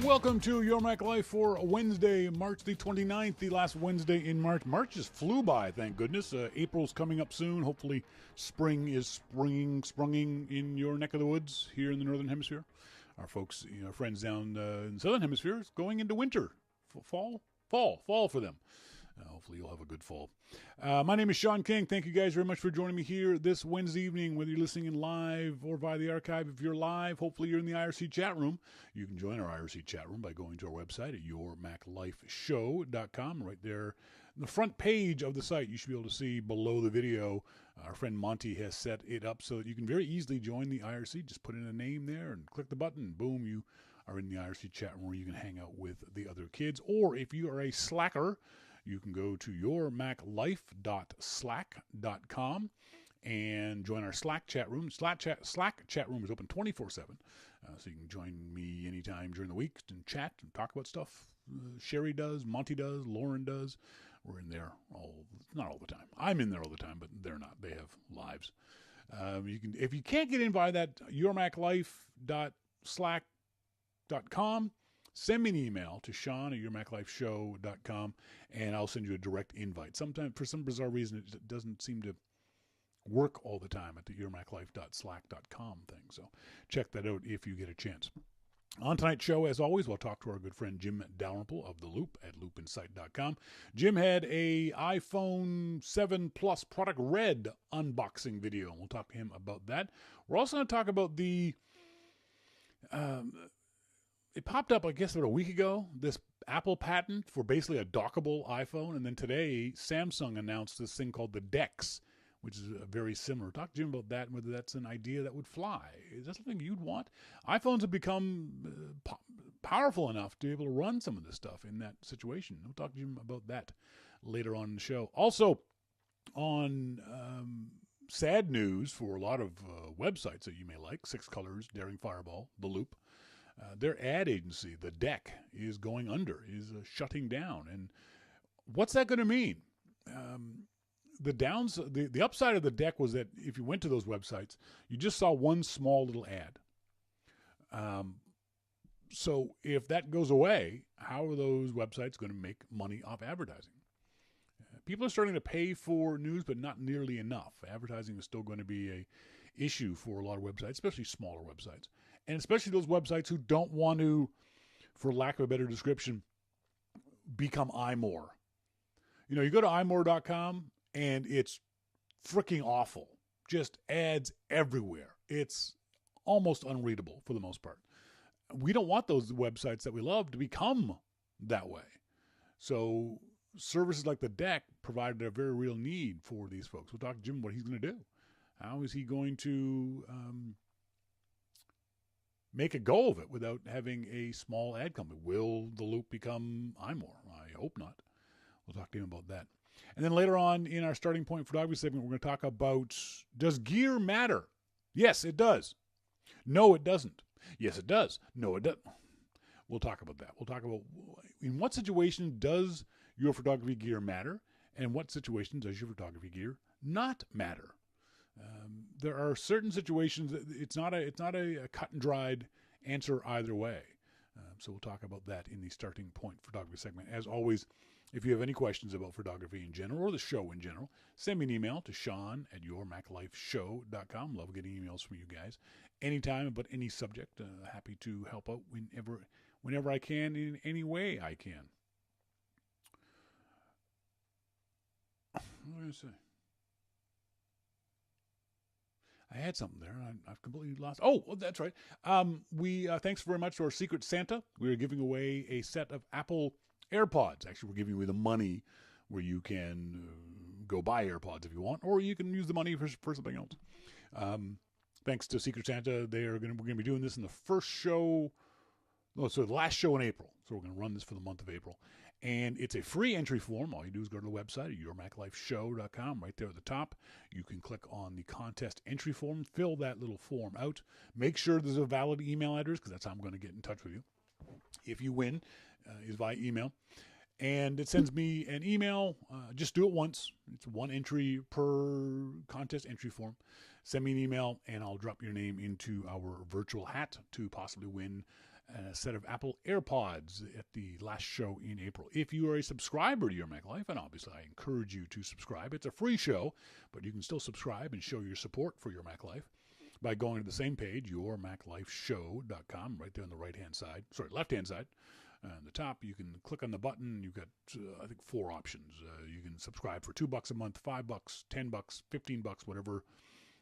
Welcome to Your Mac Life for Wednesday, March the 29th, the last Wednesday in March. March just flew by, thank goodness. April's coming up soon. Hopefully spring is sprunging in your neck of the woods here in the Northern Hemisphere. Our folks, our friends down in the Southern Hemisphere is going into winter. Fall for them. Hopefully you'll have a good fall. My name is Shawn King. Thank you guys very much for joining me here this Wednesday evening, whether you're listening in live or via the archive. If you're live, hopefully you're in the IRC chat room. You can join our IRC chat room by going to our website at yourmaclifeshow.com. Right there on the front page of the site, you should be able to see below the video. Our friend Monty has set it up so that you can very easily join the IRC. Just put in a name there and click the button, and boom, you are in the IRC chat room where you can hang out with the other kids. Or if you are a slacker, you can go to yourmaclife.slack.com and join our Slack chat room. Slack chat room is open 24/7, so you can join me anytime during the week and chat and talk about stuff. Sherry does, Monty does, Lauren does. We're in there not all the time. I'm in there all the time, but they're not. They have lives. If you can't get in via that yourmaclife.slack.com, send me an email to Shawn at yourmaclifeshow.com, and I'll send you a direct invite. Sometimes, for some bizarre reason, it doesn't seem to work all the time at the yourmaclife.slack.com thing. So check that out if you get a chance. On tonight's show, as always, we'll talk to our good friend Jim Dalrymple of The Loop at loopinsight.com. Jim had a iPhone 7 Plus Product Red unboxing video, and we'll talk to him about that. We're also going to talk about the... it popped up, I guess, about a week ago, this Apple patent for basically a dockable iPhone. And then today, Samsung announced this thing called the DeX, which is very similar. Talk to Jim about that and whether that's an idea that would fly. Is that something you'd want? iPhones have become powerful enough to be able to run some of this stuff in that situation. We'll talk to Jim about that later on in the show. Also, on sad news for a lot of websites that you may like, Six Colors, Daring Fireball, The Loop, their ad agency, the DEC, is going under, is shutting down. And what's that going to mean? The upside of the DEC was that if you went to those websites, you just saw one small little ad. So if that goes away, how are those websites going to make money off advertising? People are starting to pay for news, but not nearly enough. Advertising is still going to be a issue for a lot of websites, especially smaller websites. And especially those websites who don't want to, for lack of a better description, become iMore. You go to imore.com and it's freaking awful. Just ads everywhere. It's almost unreadable for the most part. We don't want those websites that we love to become that way. So services like the DEC provided a very real need for these folks. We'll talk to Jim what he's going to do. How is he going to make a go of it without having a small ad company? Will The Loop become iMore? I hope not. We'll talk to him about that. And then later on in our starting point photography segment, we're going to talk about, does gear matter? Yes, it does. No, it doesn't. Yes, it does. No, it doesn't. We'll talk about that. We'll talk about in what situation does your photography gear matter, and what situation does your photography gear not matter. There are certain situations that it's not a cut and dried answer either way. So we'll talk about that in the starting point photography segment. As always, if you have any questions about photography in general or the show in general, send me an email to Shawn at yourmaclifeshow.com. Love getting emails from you guys anytime about any subject. Happy to help out whenever I can, in any way I can. What was I going to say? I had something there. I've completely lost. Oh, that's right. Thanks very much to our Secret Santa. We are giving away a set of Apple AirPods. Actually, we're giving away the money where you can go buy AirPods if you want, or you can use the money for something else. Thanks to Secret Santa, we're going to be doing this in the first show. The last show in April. So we're going to run this for the month of April. And it's a free entry form. All you do is go to the website at yourmaclifeshow.com. Right there at the top, you can click on the contest entry form, fill that little form out. Make sure there's a valid email address, because that's how I'm going to get in touch with you. If you win, is via email. And it sends me an email. Just do it once. It's one entry per contest entry form. Send me an email, and I'll drop your name into our virtual hat to possibly win a set of Apple AirPods at the last show in April. If you are a subscriber to Your Mac Life, and obviously I encourage you to subscribe, it's a free show, but you can still subscribe and show your support for Your Mac Life by going to the same page, yourmaclifeshow.com, right there on the left-hand side. On the top, you can click on the button. You've got, I think, 4 options. You can subscribe for $2 a month, $5, $10, $15,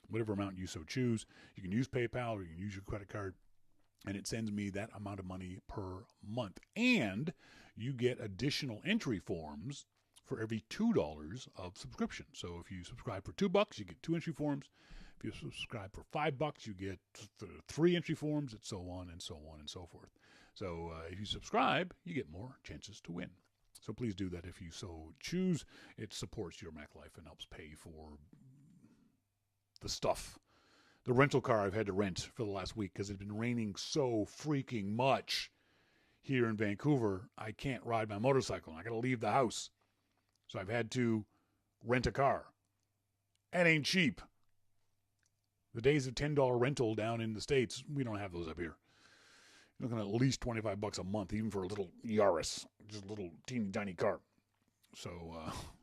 whatever amount you so choose. You can use PayPal or you can use your credit card, and it sends me that amount of money per month. And you get additional entry forms for every $2 of subscription. So if you subscribe for $2, you get 2 entry forms. If you subscribe for $5, you get 3 entry forms, and so on and so on and so forth. So if you subscribe, you get more chances to win. So please do that if you so choose. It supports Your Mac Life and helps pay for the stuff. The rental car I've had to rent for the last week because it's been raining so freaking much here in Vancouver. I can't ride my motorcycle. I got to leave the house. So I've had to rent a car. That ain't cheap. The days of $10 rental down in the States, we don't have those up here. You're looking at least $25 a month, even for a little Yaris, just a little teeny tiny car. So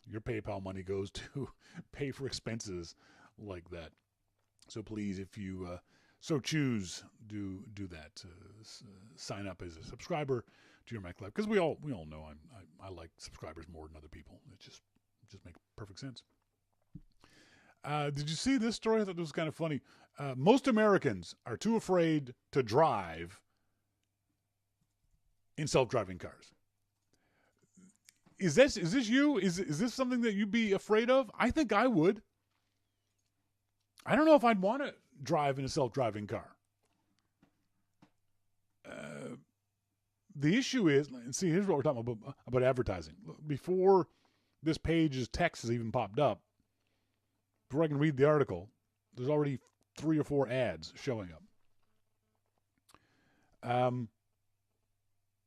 your PayPal money goes to pay for expenses like that. So please, if you so choose, do that. Sign up as a subscriber to Your Mac Life, because we all know I like subscribers more than other people. It just makes perfect sense. Did you see this story? I thought it was kind of funny. Most Americans are too afraid to drive in self-driving cars. Is this you? Is this something that you'd be afraid of? I think I would. I don't know if I'd want to drive in a self-driving car. The issue is, and see, here's what we're talking about advertising. Before this page's text has even popped up, before I can read the article, there's already 3 or 4 ads showing up.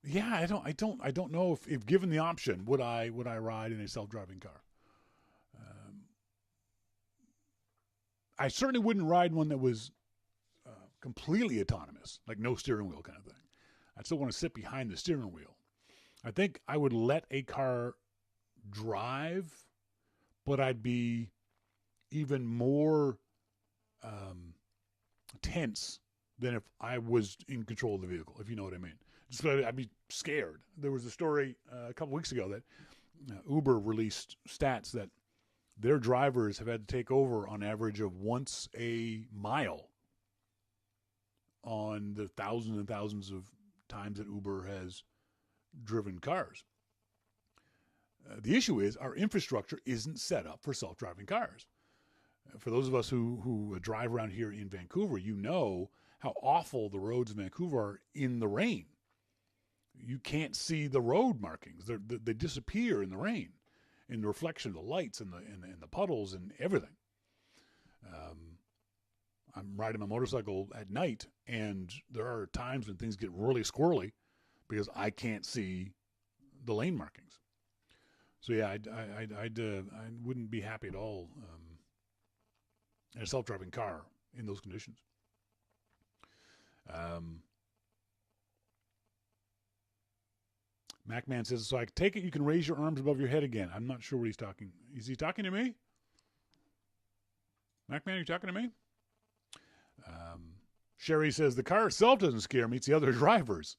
Yeah, I don't know if given the option, would I ride in a self-driving car? I certainly wouldn't ride one that was completely autonomous, like no steering wheel kind of thing. I'd still want to sit behind the steering wheel. I think I would let a car drive, but I'd be even more tense than if I was in control of the vehicle, if you know what I mean. Just I'd be scared. There was a story a couple weeks ago that Uber released stats that their drivers have had to take over on average of once a mile on the thousands and thousands of times that Uber has driven cars. The issue is our infrastructure isn't set up for self-driving cars. For those of us who drive around here in Vancouver, you know how awful the roads in Vancouver are in the rain. You can't see the road markings. They disappear in the rain, in the reflection of the lights and the puddles and everything. I'm riding my motorcycle at night, and there are times when things get really squirrely because I can't see the lane markings. So yeah, I wouldn't be happy at all in a self-driving car in those conditions. Macman says, so I take it you can raise your arms above your head again. I'm not sure what he's talking. Is he talking to me? Macman, are you talking to me? Sherry says, the car itself doesn't scare me. It's the other drivers.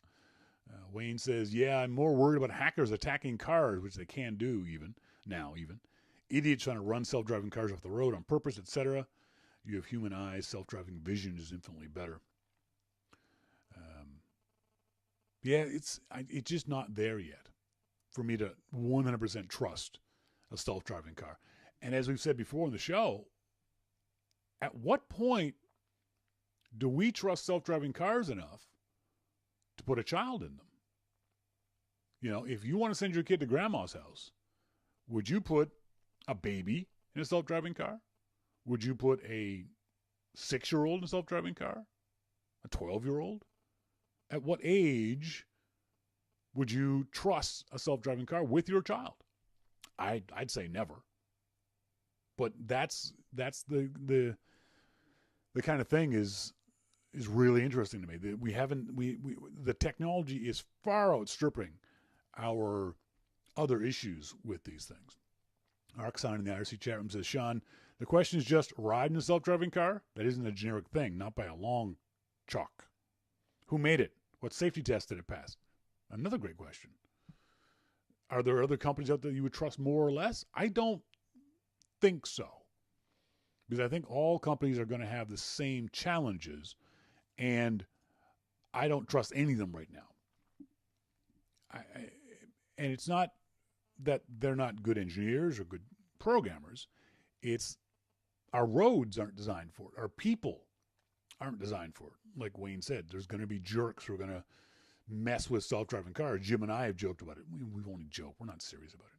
Wayne says, yeah, I'm more worried about hackers attacking cars, which they can do even. Idiots trying to run self-driving cars off the road on purpose, etc. You have human eyes. Self-driving vision is infinitely better. Yeah, it's just not there yet for me to 100% trust a self-driving car. And as we've said before in the show, at what point do we trust self-driving cars enough to put a child in them? You know, if you want to send your kid to grandma's house, would you put a baby in a self-driving car? Would you put a 6-year-old in a self-driving car? A 12-year-old? At what age would you trust a self-driving car with your child? I'd say never. But that's the kind of thing is, is really interesting to me. That the technology is far outstripping our other issues with these things. Irc in the Irc Chat room says, Shawn, the question is just riding a self-driving car? That isn't a generic thing, not by a long chalk. Who made it? What safety test did it pass? Another great question. Are there other companies out there you would trust more or less? I don't think so. Because I think all companies are going to have the same challenges, and I don't trust any of them right now. And it's not that they're not good engineers or good programmers. It's our roads aren't designed for it. Our people aren't designed for it. Like Wayne said, there's going to be jerks who are going to mess with self-driving cars. Jim and I have joked about it. We've only joked. We're not serious about it.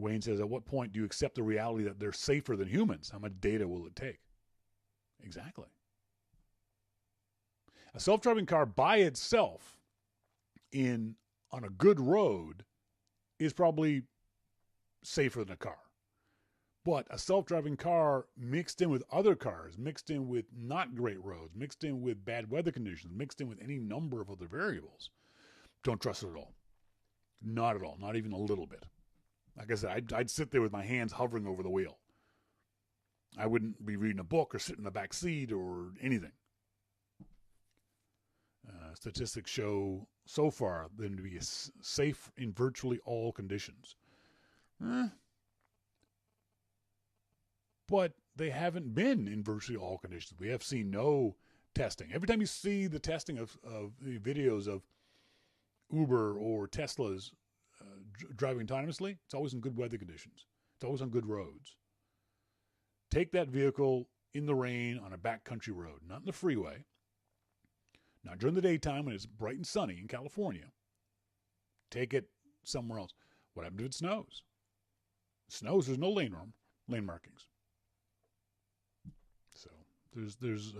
Wayne says, at what point do you accept the reality that they're safer than humans? How much data will it take? Exactly. A self-driving car by itself on a good road is probably safer than a car. But a self-driving car mixed in with other cars, mixed in with not great roads, mixed in with bad weather conditions, mixed in with any number of other variables, don't trust it at all. Not at all. Not even a little bit. Like I said, I'd sit there with my hands hovering over the wheel. I wouldn't be reading a book or sitting in the back seat or anything. Statistics show so far them to be safe in virtually all conditions. But they haven't been in virtually all conditions. We have seen no testing. Every time you see the testing of the videos of Uber or Tesla's driving autonomously, it's always in good weather conditions. It's always on good roads. Take that vehicle in the rain on a backcountry road, not in the freeway, not during the daytime when it's bright and sunny in California. Take it somewhere else. What happens if it snows? It snows, there's no lane markings. So there's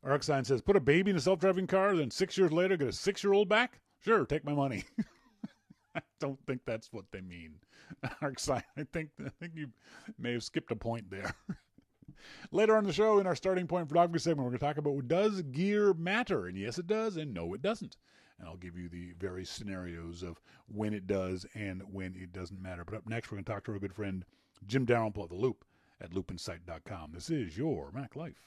Irc says, put a baby in a self-driving car, then 6 years later get a 6-year-old back? Sure, take my money. I don't think that's what they mean. Irc, I think you may have skipped a point there. Later on the show, in our starting point photography segment, we're going to talk about, does gear matter? And yes, it does, and no, it doesn't. And I'll give you the various scenarios of when it does and when it doesn't matter. But up next, we're going to talk to our good friend Jim Dalrymple of The Loop at loopinsight.com. This is your Mac Life.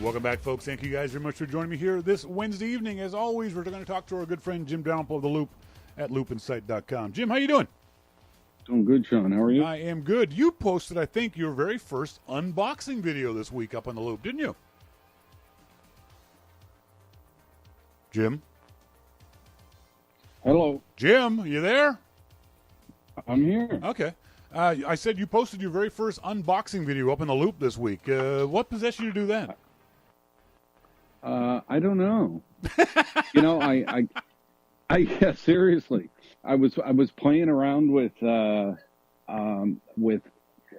Welcome back, folks. Thank you guys very much for joining me here this Wednesday evening. As always, we're going to talk to our good friend Jim Dalrymple of The Loop at loopinsight.com. Jim, how you doing? Doing good, Shawn. How are you? I am good. You posted, I think, your very first unboxing video this week up on The Loop, didn't you? Jim? Hello. Jim, you there? I'm here. Okay. I said you posted your very first unboxing video up in The Loop this week. What possessed you to do that? I don't know. You know, yeah, seriously, I was playing around with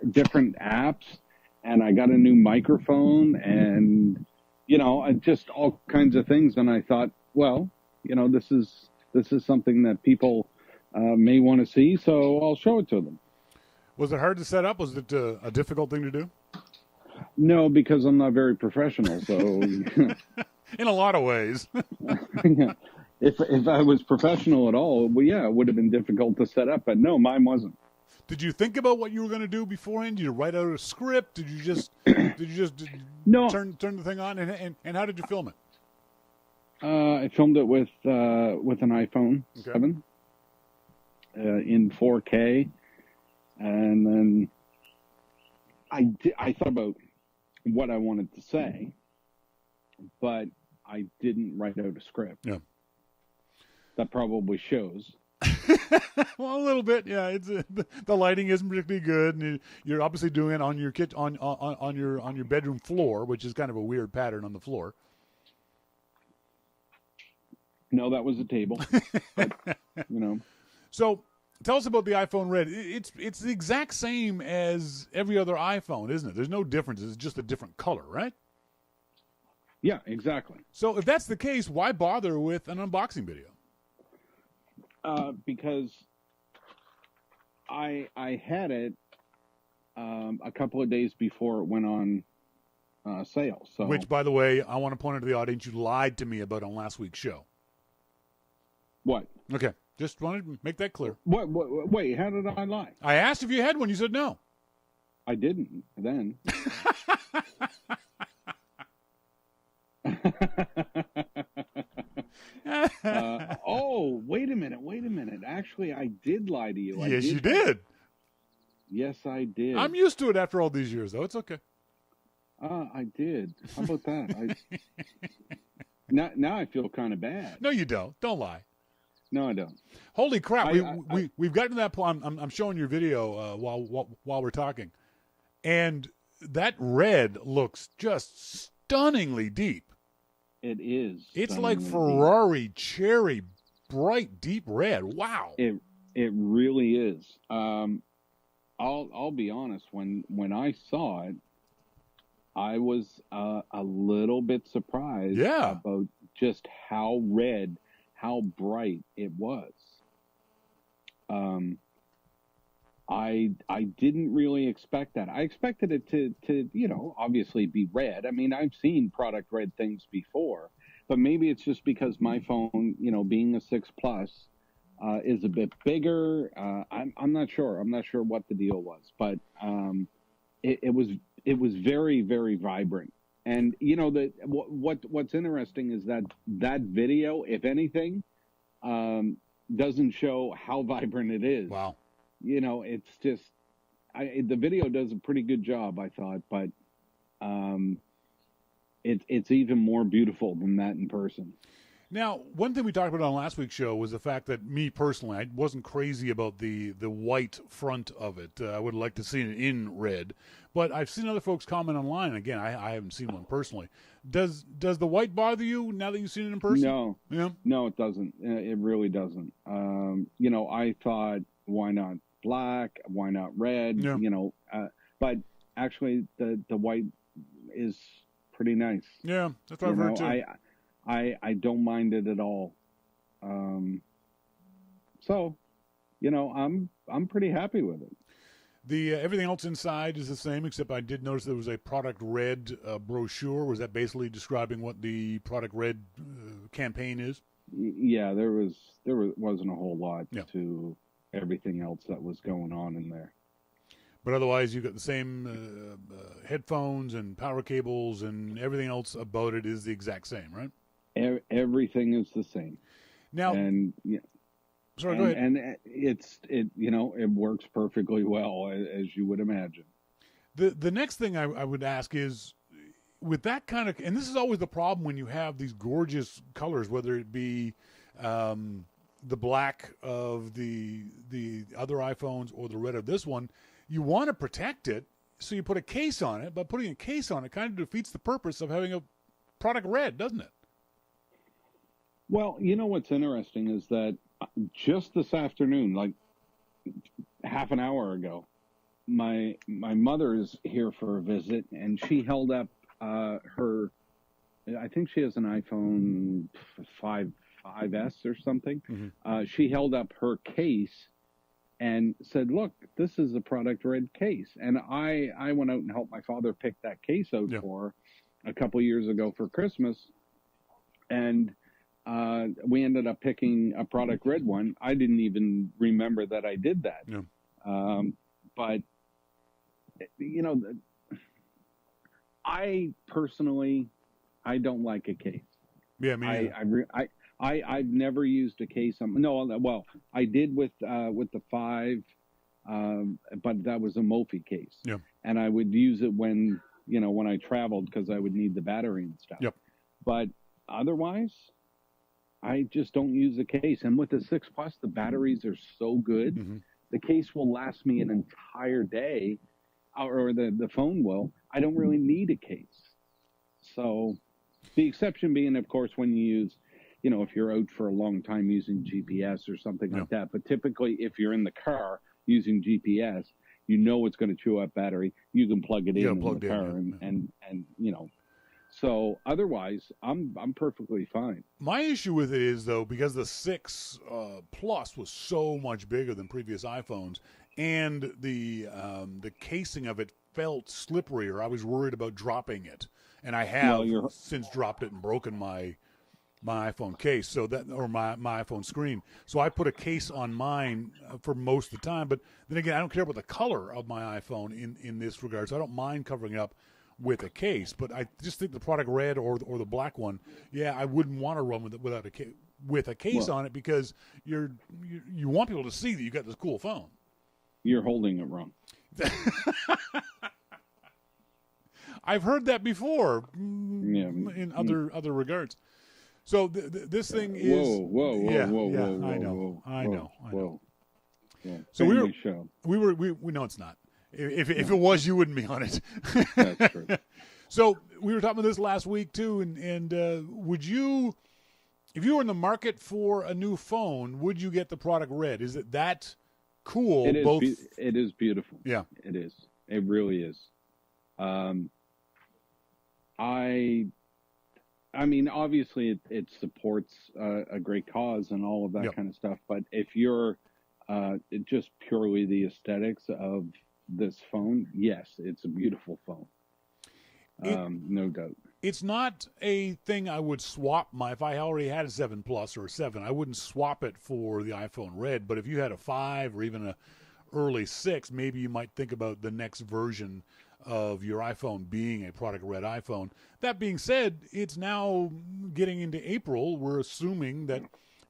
different apps, and I got a new microphone, and just all kinds of things. And I thought, well, this is something that people may want to see, so I'll show it to them. Was it hard to set up? Was it a difficult thing to do? No, because I'm not very professional. So, in a lot of ways. If I was professional at all, well, yeah, it would have been difficult to set up. But no, mine wasn't. Did you think about what you were going to do beforehand? Did you write out a script? Did you just No. turn the thing on? And how did you film it? I filmed it with an iPhone 7 in 4K, and then I thought about what I wanted to say, but I didn't write out a script. Yeah, that probably shows. Well, a little bit, yeah. It's the lighting isn't particularly good, and you're obviously doing it on your on your bedroom floor, which is kind of a weird pattern on the floor. No, that was a table. But, So, tell us about the iPhone Red. It's the exact same as every other iPhone, isn't it? There's no difference. It's just a different color, right? Yeah, exactly. So, if that's the case, why bother with an unboxing video? Because I had it a couple of days before it went on sale. So, which, by the way, I want to point out to the audience, you lied to me about on last week's show. What? Okay, just wanted to make that clear. What? Wait, how did I lie? I asked if you had one. You said no. I didn't then. Oh, wait a minute. Actually, I did lie to you. Yes, you did. Yes, I did. I'm used to it after all these years, though. It's okay. I did. How about that? Now I feel kind of bad. No, you don't. Don't lie. No, I don't. Holy crap! We've gotten to that point. I'm showing your video while we're talking, and that red looks just stunningly deep. It is. It's like Ferrari cherry, bright deep red. Wow. It really is. I'll be honest. When I saw it, I was a little bit surprised. Yeah. About just how red, how bright it was. I didn't really expect that. I expected it to obviously be red. I mean, I've seen product red things before, but maybe it's just because my phone, being a 6 Plus, is a bit bigger. I'm not sure. I'm not sure what the deal was, but it was very, very vibrant. And what's interesting is that video, if anything, doesn't show how vibrant it is. Wow. It's just the video does a pretty good job, I thought, but it's even more beautiful than that in person. Now, one thing we talked about on last week's show was the fact that me personally, I wasn't crazy about the white front of it. I would like to see it in red, but I've seen other folks comment online. And again, I haven't seen one personally. Does the white bother you now that you've seen it in person? No, yeah, no, it doesn't. It really doesn't. I thought, why not black? Why not red? Yeah. But actually, the white is pretty nice. Yeah, that's what I've heard too. I don't mind it at all. So, I'm pretty happy with it. The everything else inside is the same, except I did notice there was a product red brochure. Was that basically describing what the product red campaign is? Yeah, there wasn't a whole lot to everything else that was going on in there. But otherwise, you got the same headphones and power cables, and everything else about it is the exact same, right? Everything is the same. Now, sorry, go ahead. And it works perfectly well, as you would imagine. The next thing I would ask is, with that kind of, and this is always the problem when you have these gorgeous colors, whether it be the black of the other iPhones or the red of this one, you want to protect it, so you put a case on it. But putting a case on it kind of defeats the purpose of having a product red, doesn't it? Well, you know what's interesting is that just this afternoon, like half an hour ago, my mother is here for a visit, and she held up her. I think she has an iPhone 5S or something. Mm-hmm. She held up her case and said, "Look, this is a product red case." And I went out and helped my father pick that case out for her a couple years ago for Christmas, and we ended up picking a product red one. I didn't even remember that I did that. Yeah. But you know, I personally, I don't like a case. Yeah, me neither. I've never used a case. Well, I did with the 5, but that was a Mophie case. Yeah. And I would use it when I traveled because I would need the battery and stuff. Yep. But otherwise, I just don't use a case. And with the 6 Plus, the batteries are so good. Mm-hmm. The case will last me an entire day, or the phone will. I don't really need a case. So the exception being, of course, when you use, if you're out for a long time using GPS or something like that. But typically, if you're in the car using GPS, it's going to chew up battery. You can plug it in the car and So otherwise, I'm perfectly fine. My issue with it is, though, because the 6 Plus was so much bigger than previous iPhones, and the casing of it felt slipperier, I was worried about dropping it, and I have since dropped it and broken my iPhone case, or my iPhone screen. So I put a case on mine for most of the time. But then again, I don't care about the color of my iPhone in this regard, so I don't mind covering it up with a case. But I just think the product red or the black one, I wouldn't want to run with a case on it, because you want people to see that you got this cool phone. You're holding it wrong. I've heard that before in other regards. So this thing is whoa, I know. Yeah. So we know it's not. If it was, you wouldn't be on it. That's true. So we were talking about this last week too, and would you, if you were in the market for a new phone, would you get the product red? Is it that cool? It is. It is beautiful. Yeah, it is. It really is. I mean, obviously, it supports a great cause and all of that kind of stuff. But if you're just purely the aesthetics of this phone, yes, it's a beautiful phone. No doubt. It's not a thing I would swap if I already had a 7 Plus or a 7, I wouldn't swap it for the iPhone Red. But if you had a 5 or even a early 6, maybe you might think about the next version of your iPhone being a product red iPhone. That being said, it's now getting into April. We're assuming that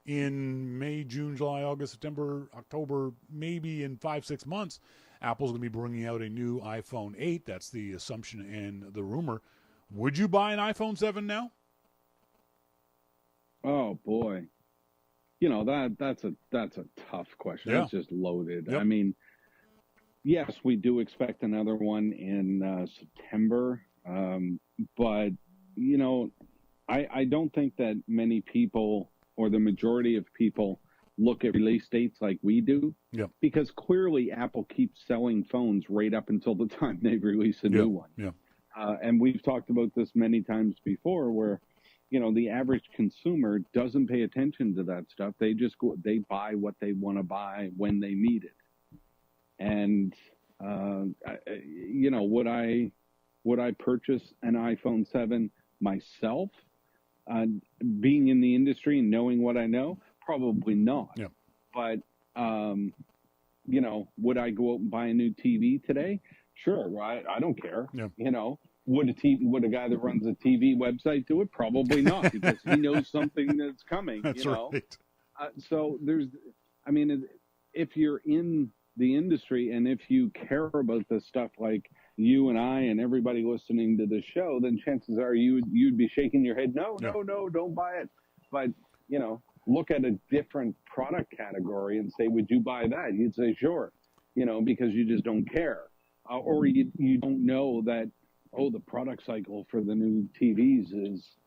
in May, June, July, August, September, October, maybe in 5-6 months, Apple's going to be bringing out a new iPhone 8. That's the assumption and the rumor. Would you buy an iPhone 7 now? Oh boy, that's a tough question. Yeah. That's just loaded. Yep. I mean, yes, we do expect another one in September, but I don't think that many people, or the majority of people, look at release dates like we do. Yeah. Because clearly Apple keeps selling phones right up until the time they release a new one. Yeah. And we've talked about this many times before, where the average consumer doesn't pay attention to that stuff. They just they buy what they want to buy when they need it. And would I purchase an iPhone 7 myself? Being in the industry and knowing what I know, probably not. Yeah. But would I go out and buy a new TV today? Sure, right? I don't care. Yeah. Would a guy that runs a TV website do it? Probably not, because he knows something that's coming. That's right. So if you're in the industry and if you care about this stuff like you and I and everybody listening to the show, then chances are you'd be shaking your head, no, don't buy it. But look at a different product category and say, would you buy that? You'd say sure, because you just don't care, or you don't know that the product cycle for the new TVs is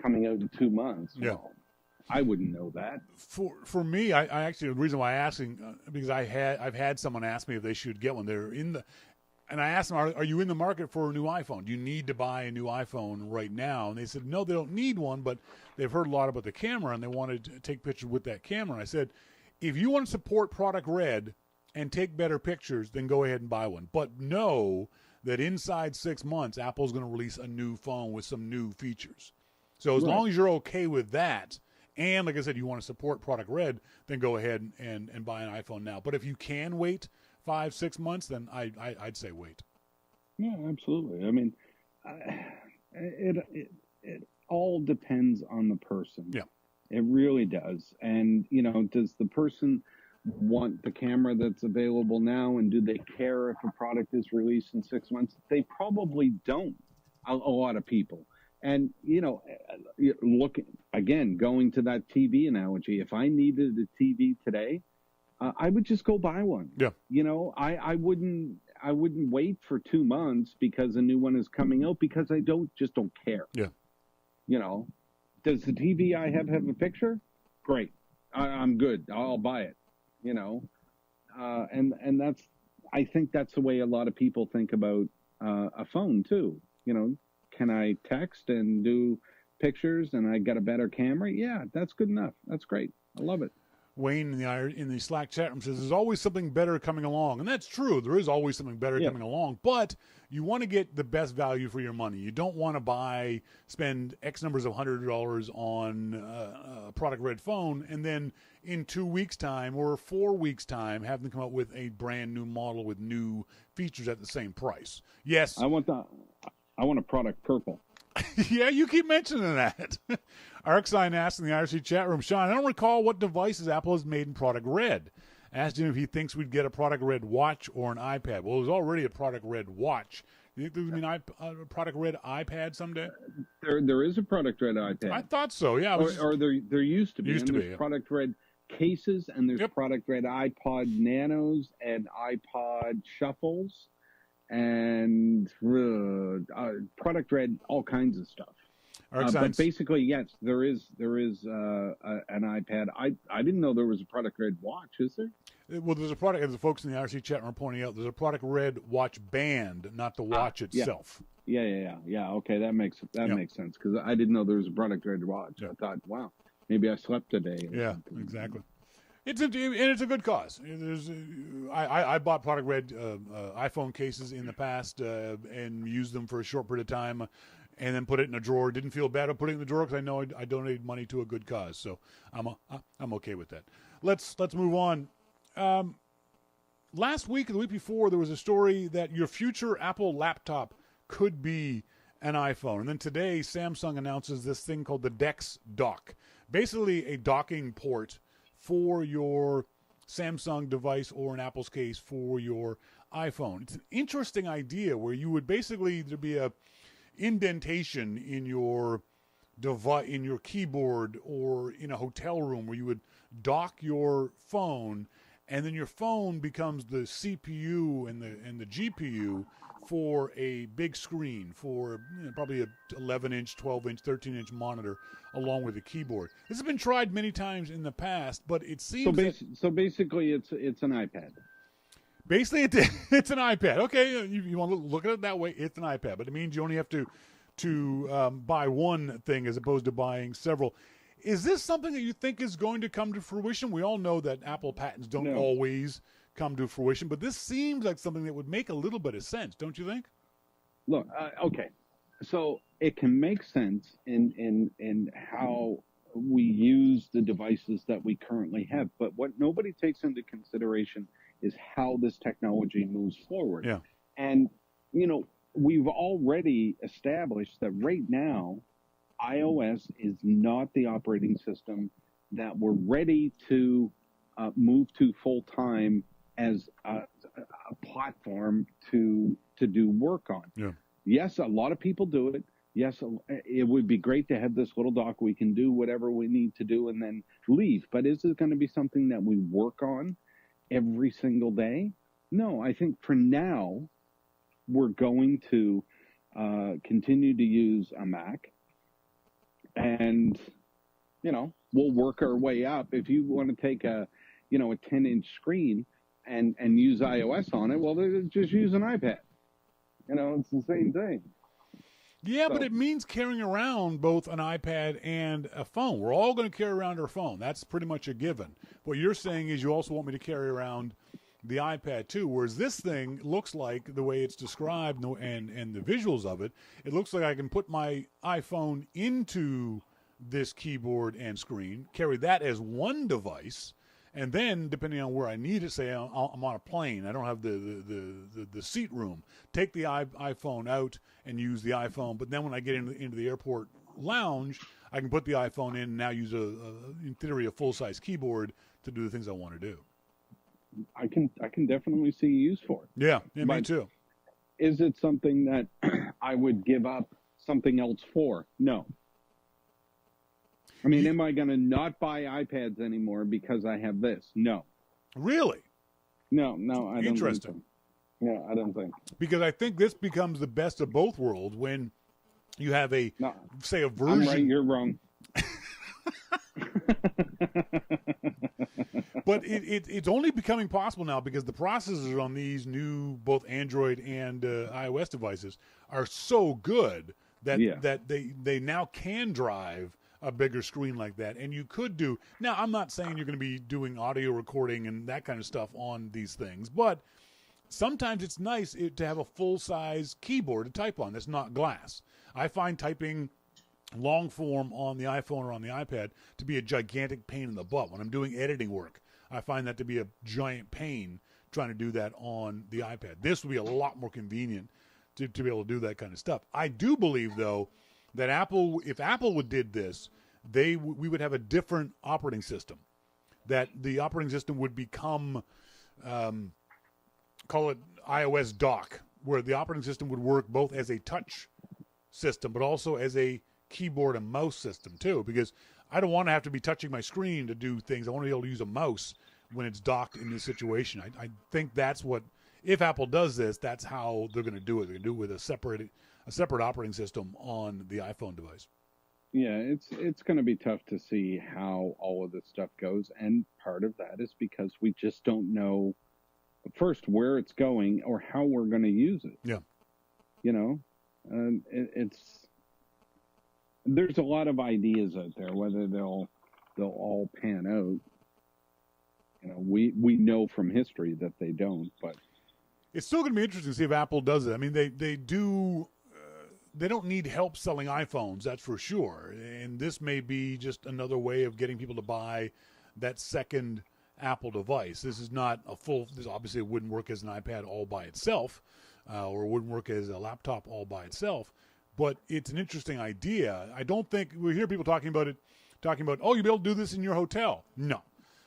coming out in 2 months. Yeah. I wouldn't know that. For me, I actually, the reason why I'm asking, because I've had someone ask me if they should get one. They're in the, and I asked them, are you in the market for a new iPhone? Do you need to buy a new iPhone right now? And they said, no, they don't need one, but they've heard a lot about the camera and they wanted to take pictures with that camera. And I said, if you want to support Product Red and take better pictures, then go ahead and buy one. But know that inside 6 months, Apple's going to release a new phone with some new features. So as long as you're okay with that, and like I said, you want to support Product Red, then go ahead and buy an iPhone now. But if you can wait 5-6 months, then I'd say wait. Yeah, absolutely. I mean, it all depends on the person. Yeah. It really does. And, you know, does the person want the camera that's available now, and do they care if a product is released in 6 months? They probably don't, a lot of people. And, you know, look, again, going to that TV analogy, if I needed a TV today, I would just go buy one. Yeah. You know, I wouldn't wait for 2 months because a new one is coming out, because I don't care. Yeah. You know, does the TV I have a picture? Great. I'm good. I'll buy it. You know, and that's, I think that's the way a lot of people think about a phone too. You know, can I text and do pictures and I got a better camera? Yeah, that's good enough. That's great. I love it. Wayne in the Slack chat room says there's always something better coming along, and that's true. There is always something better coming along, but you want to get the best value for your money. You don't want to spend X numbers of $100 on a Product Red phone, and then in 2 weeks' time or 4 weeks' time have them come out with a brand new model with new features at the same price. Yes, I want a product purple. Yeah, you keep mentioning that. Arcsign asked in the IRC chat room, Shawn, I don't recall what devices Apple has made in Product Red. Asked him if he thinks we'd get a Product Red watch or an iPad. Well, there's already a Product Red watch. You think there's going to be a Product Red iPad someday? There is a Product Red iPad. I thought so, yeah. Or there used to be. There's Product Red cases, and there's Product Red iPod Nanos and iPod Shuffles, and Product Red all kinds of stuff. But basically, yes, there is an iPad. I didn't know there was a Product Red watch. Is there? Well, there's a product, as the folks in the IRC chat are pointing out, there's a Product Red watch band, not the watch itself. Yeah. Okay, that makes sense, because I didn't know there was a Product Red watch. I thought, wow, maybe I slept today. Yeah, exactly. It's a good cause. I bought Product Red iPhone cases in the past and used them for a short period of time, and then put it in a drawer. Didn't feel bad about putting it in the drawer because I know I donated money to a good cause, so I'm okay with that. Let's move on. Last week or the week before, there was a story that your future Apple laptop could be an iPhone, and then today Samsung announces this thing called the DeX Dock, basically a docking port for your Samsung device, or in Apple's case for your iPhone. It's an interesting idea where you would basically, there'd be a indentation in your device, in your keyboard, or in a hotel room where you would dock your phone, and then your phone becomes the CPU and the GPU for a big screen, for probably a 11-inch, 12-inch, 13-inch monitor, along with a keyboard. This has been tried many times in the past, but it seems so basically it's an iPad. Basically, it's an iPad. Okay, you want to look at it that way, it's an iPad, but it means you only have to buy one thing as opposed to buying several. Is this something that you think is going to come to fruition? We all know that Apple patents don't always come to fruition, but this seems like something that would make a little bit of sense, don't you think? Look, okay, so it can make sense in how we use the devices that we currently have, but what nobody takes into consideration is how this technology moves forward. Yeah. And, we've already established that right now, iOS is not the operating system that we're ready to move to full time as a platform to do work on. Yeah. Yes, a lot of people do it. Yes, it would be great to have this little dock. We can do whatever we need to do and then leave. But is it going to be something that we work on every single day? No, I think for now, we're going to continue to use a Mac. And we'll work our way up. If you want to take a 10-inch screen and use iOS on it, well, just use an iPad. It's the same thing. Yeah, but it means carrying around both an iPad and a phone. We're all going to carry around our phone. That's pretty much a given. What you're saying is you also want me to carry around the iPad too, whereas this thing looks like, the way it's described and the visuals of it, it looks like I can put my iPhone into this keyboard and screen, carry that as one device, and then, depending on where I need it, say I'm on a plane, I don't have the seat room, take the iPhone out and use the iPhone. But then when I get into the airport lounge, I can put the iPhone in and now use, in theory, a full-size keyboard to do the things I want to do. I can definitely see use for it. Yeah, me too. Is it something that I would give up something else for? No. I mean, am I going to not buy iPads anymore because I have this? No. Really? No, I don't Interesting. think so. Yeah, I don't think. Because I think this becomes the best of both worlds when you have a version. I'm right, you're wrong. But it's only becoming possible now because the processors on these new both Android and iOS devices are so good that they now can drive a bigger screen like that. And you could do, now I'm not saying you're going to be doing audio recording and that kind of stuff on these things, but sometimes it's nice to have a full-size keyboard to type on that's not glass. I find typing long form on the iPhone or on the iPad to be a gigantic pain in the butt. When I'm doing editing work, I find that to be a giant pain trying to do that on the iPad. This would be a lot more convenient to be able to do that kind of stuff. I do believe, though, that if Apple did this, we would have a different operating system. That the operating system would become, call it iOS dock, where the operating system would work both as a touch system, but also as a keyboard and mouse system too, because I don't want to have to be touching my screen to do things. I want to be able to use a mouse when it's docked in this situation. I think that's what, if Apple does this, that's how they're going to do it. They're going to do it with a separate operating system on the iPhone device. Yeah, it's going to be tough to see how all of this stuff goes, and part of that is because we just don't know first where it's going or how we're going to use it. Yeah, there's a lot of ideas out there. Whether they'll all pan out, we know from history that they don't. But it's still going to be interesting to see if Apple does it. I mean, they do. They don't need help selling iPhones, that's for sure. And this may be just another way of getting people to buy that second Apple device. This is not this obviously wouldn't work as an iPad all by itself, or wouldn't work as a laptop all by itself. But it's an interesting idea. I don't think we hear people talking about, oh, you'll be able to do this in your hotel. No.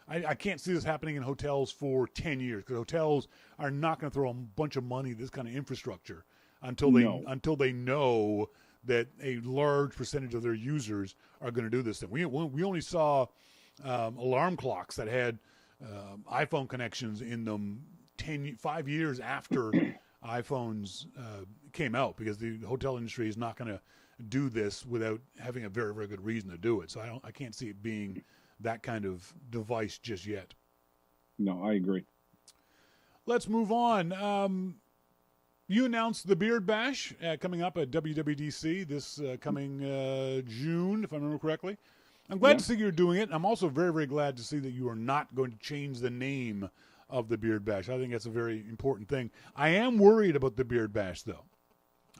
I can't see this happening in hotels for 10 years, because hotels are not going to throw a bunch of money at this kind of infrastructure until they know that a large percentage of their users are going to do this thing. We only saw alarm clocks that had iPhone connections in them 5 years after iPhones came out, because the hotel industry is not going to do this without having a very, very good reason to do it. So I can't see it being that kind of device just yet. No, I agree. Let's move on. You announced the Beard Bash coming up at WWDC this coming June, if I remember correctly. I'm glad to see you're doing it. I'm also very, very glad to see that you are not going to change the name of the Beard Bash. I think that's a very important thing. I am worried about the Beard Bash, though.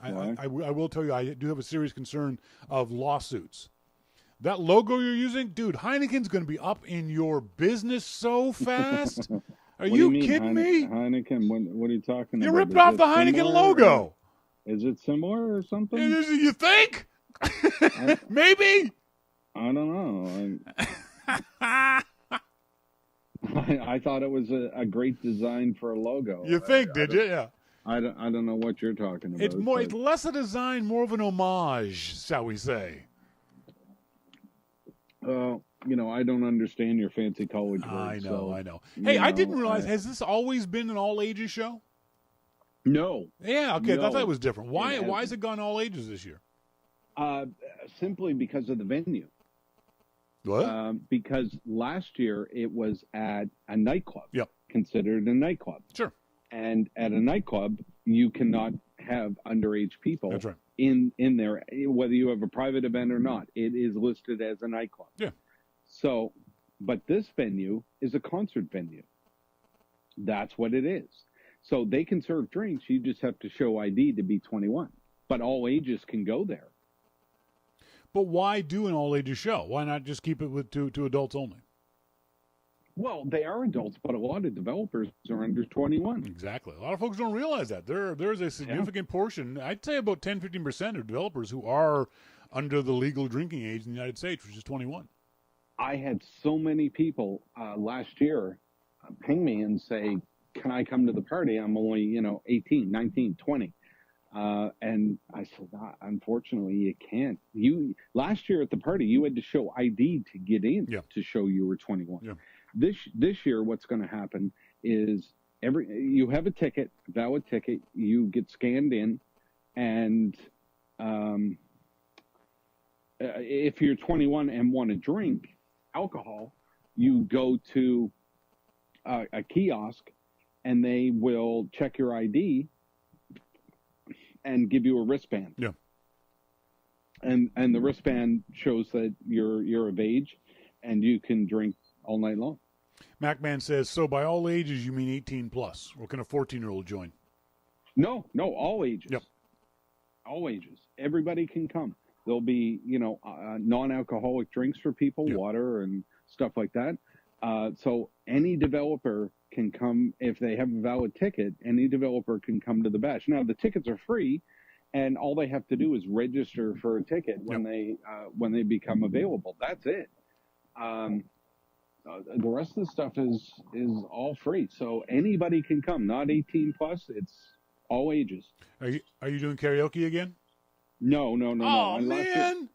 I will tell you, I do have a serious concern of lawsuits. That logo you're using, dude, Heineken's going to be up in your business so fast. Are you kidding me? Heineken, what are you talking about? You ripped off the Heineken logo. Is it similar or something? You think? Maybe. I don't know. I thought it was a great design for a logo. You think, did you? Yeah. I don't know what you're talking about. It's less a design, more of an homage, shall we say. I don't understand your fancy college words. I know. Hey, I didn't realize, has this always been an all-ages show? No. Yeah, okay, I thought it was different. Why has it gone all ages this year? Simply because of the venue. What? Because last year it was at a nightclub. Yep. Considered a nightclub. Sure. And at a nightclub, you cannot have underage people That's right. in there, whether you have a private event or not. It is listed as a nightclub. Yeah. So, but this venue is a concert venue. That's what it is. So they can serve drinks. You just have to show ID to be 21. But all ages can go there. But why do an all-ages show? Why not just keep it with to adults only? Well, they are adults, but a lot of developers are under 21. Exactly. A lot of folks don't realize that. There's a significant portion, I'd say about 10-15% of developers who are under the legal drinking age in the United States, which is 21. I had so many people last year ping me and say, can I come to the party? I'm only, 18, 19, 20. And I said, unfortunately, you can't. Last year at the party, you had to show ID to get in to show you were 21. Yeah. This year, what's going to happen is you have a ticket, a valid ticket, you get scanned in, and if you're 21 and want to drink alcohol, you go to a kiosk, and they will check your ID and give you a wristband. Yeah. And the wristband shows that you're of age, and you can drink all night long. MacMan says, so by all ages, you mean 18 plus, or can a 14-year-old join? No, all ages. Yep. All ages. Everybody can come. There'll be, non-alcoholic drinks for people, water and stuff like that. So any developer can come if they have a valid ticket. Any developer can come to the bash. Now the tickets are free, and all they have to do is register for a ticket when they become available. That's it. The rest of the stuff is all free. So anybody can come. Not 18 plus. It's all ages. Are you doing karaoke again? No. Oh, man.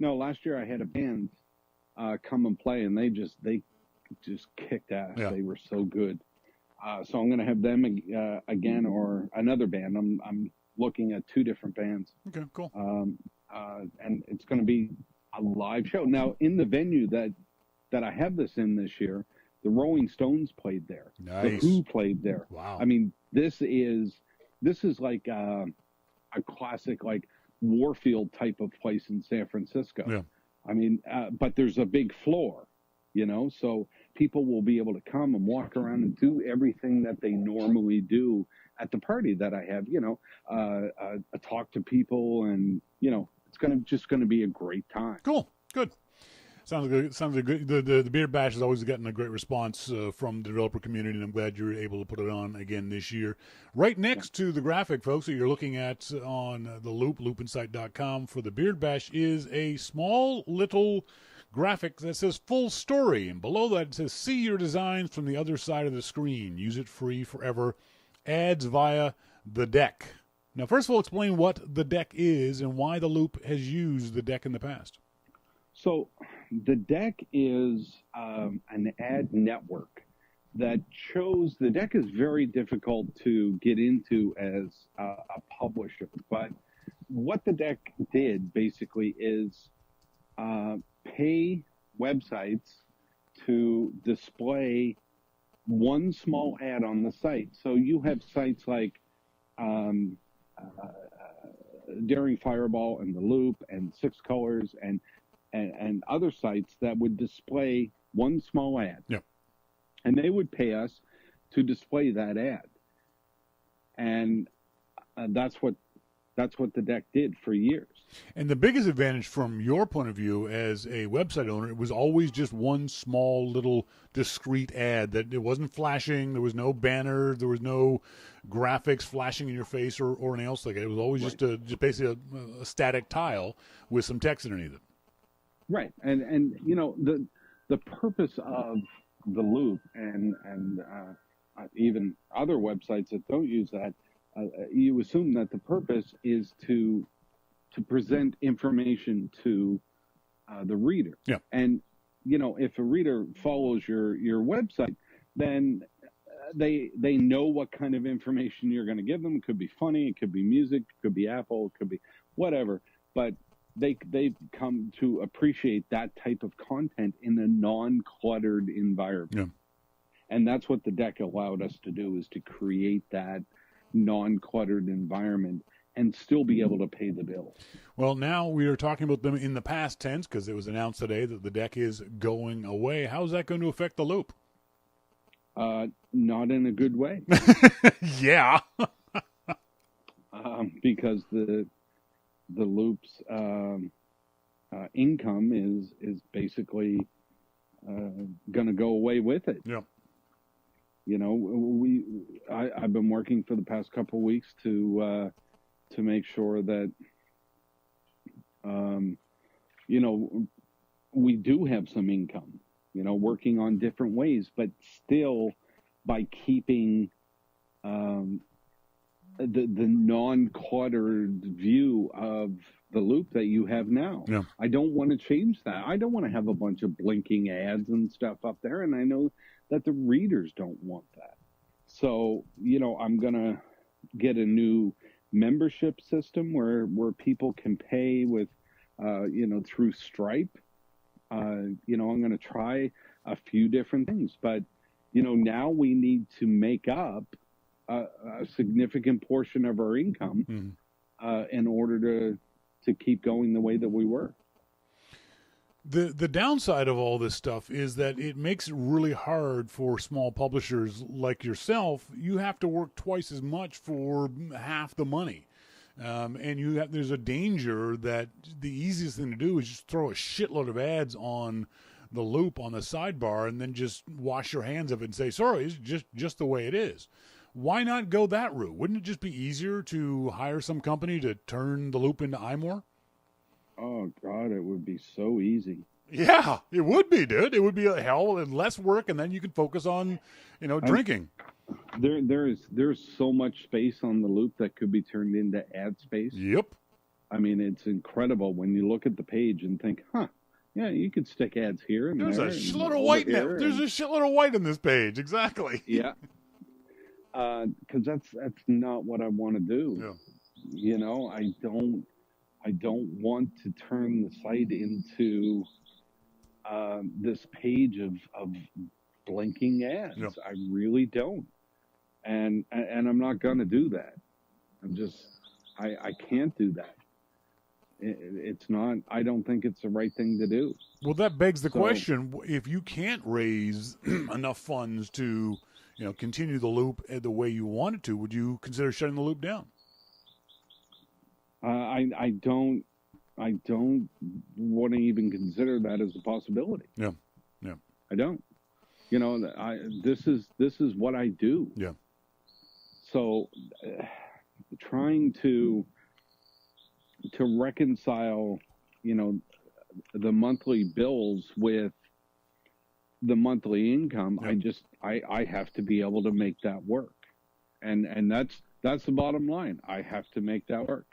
Last year I had a band come and play, and they just kicked ass. Yeah. They were so good. So I'm going to have them again, or another band. I'm looking at two different bands. Okay, cool. And it's going to be a live show. Now, in the venue that I have this in this year, the Rolling Stones played there. Nice. The Who played there. Wow. I mean, this is like a classic, like Warfield type of place in San Francisco. Yeah. I mean, but there's a big floor, so people will be able to come and walk around and do everything that they normally do at the party that I have, talk to people, and, it's just going to be a great time. Cool. Good. Sounds good. The Beer Bash has always gotten a great response from the developer community, and I'm glad you're able to put it on again this year. Right next to the graphic, folks, that you're looking at on the Loop, loopinsight.com for the Beard Bash, is a small little graphic that says full story. And below that it says, see your designs from the other side of the screen. Use it free forever. Ads via the deck. Now, first of all, explain what the deck is and why the Loop has used the deck in the past. So the deck is an ad network that shows. The deck is very difficult to get into as a publisher, but what the deck did basically is pay websites to display one small ad on the site. So you have sites like Daring Fireball and The Loop and Six Colors and other sites that would display one small ad. Yeah. And they would pay us to display that ad. And that's what the deck did for years. And the biggest advantage from your point of view as a website owner, it was always just one small little discrete ad, that it wasn't flashing, there was no banner, there was no graphics flashing in your face or anything else like it. It was always just basically a static tile with some text underneath it. Right. And the purpose of the Loop and even other websites that don't use that, you assume that the purpose is to present information to the reader. Yeah. And, if a reader follows your website, then they know what kind of information you're going to give them. It could be funny, it could be music, it could be Apple, it could be whatever. But they've come to appreciate that type of content in a non-cluttered environment. Yeah. And that's what the deck allowed us to do, is to create that non-cluttered environment and still be able to pay the bills. Well, now we are talking about them in the past tense because it was announced today that the deck is going away. How's that going to affect the loop? Not in a good way. Yeah. Because the loop's income is basically going to go away with it. Yeah. You know, I've been working for the past couple of weeks to make sure that you know, we do have some income. You know, working on different ways, but still by keeping the non-cluttered view of the loop that you have now. Yeah. I don't want to change that. I don't want to have a bunch of blinking ads and stuff up there, and I know that the readers don't want that. So, you know, I'm going to get a new membership system where people can pay with, you know, through Stripe. You know, I'm going to try a few different things, but, you know, now we need to make up a significant portion of our income in order to keep going the way that we were. The downside of all this stuff is that it makes it really hard for small publishers like yourself. You have to work twice as much for half the money. And there's a danger that the easiest thing to do is just throw a shitload of ads on the loop on the sidebar and then just wash your hands of it and say, sorry, it's just the way it is. Why not go that route? Wouldn't it just be easier to hire some company to turn the loop into iMore? Oh, God, it would be so easy. Yeah, it would be, dude. It would be a hell and less work, and then you could focus on, you know, drinking. There's so much space on the loop that could be turned into ad space. Yep. I mean, it's incredible when you look at the page and think, yeah, you could stick ads here and There's there. There's a shitload of white in this page. Exactly. Yeah. Because that's not what I want to do. Yeah. You know, I don't want to turn the site into this page of blinking ads. Yep. I really don't, and I'm not going to do that. I can't do that. It's not. I don't think it's the right thing to do. Well, that begs the question: if you can't raise enough funds to, you know, continue the loop the way you want it to, would you consider shutting the loop down? I don't want to even consider that as a possibility. Yeah. I don't. You know, this is what I do. Yeah. So, trying to reconcile, you know, the monthly bills with the monthly income, yeah. I have to be able to make that work, and that's the bottom line. I have to make that work.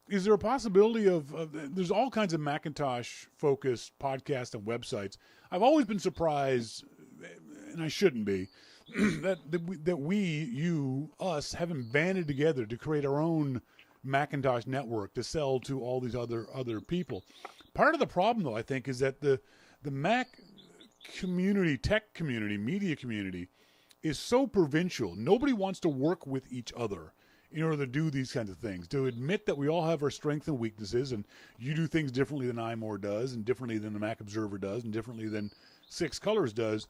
Is there a possibility of there's all kinds of Macintosh-focused podcasts and websites. I've always been surprised, and I shouldn't be, that us, haven't banded together to create our own Macintosh network to sell to all these other people. Part of the problem, though, I think, is that the Mac community, tech community, media community is so provincial. Nobody wants to work with each other in order to do these kinds of things, to admit that we all have our strengths and weaknesses, and you do things differently than iMore does, and differently than the Mac Observer does, and differently than Six Colors does.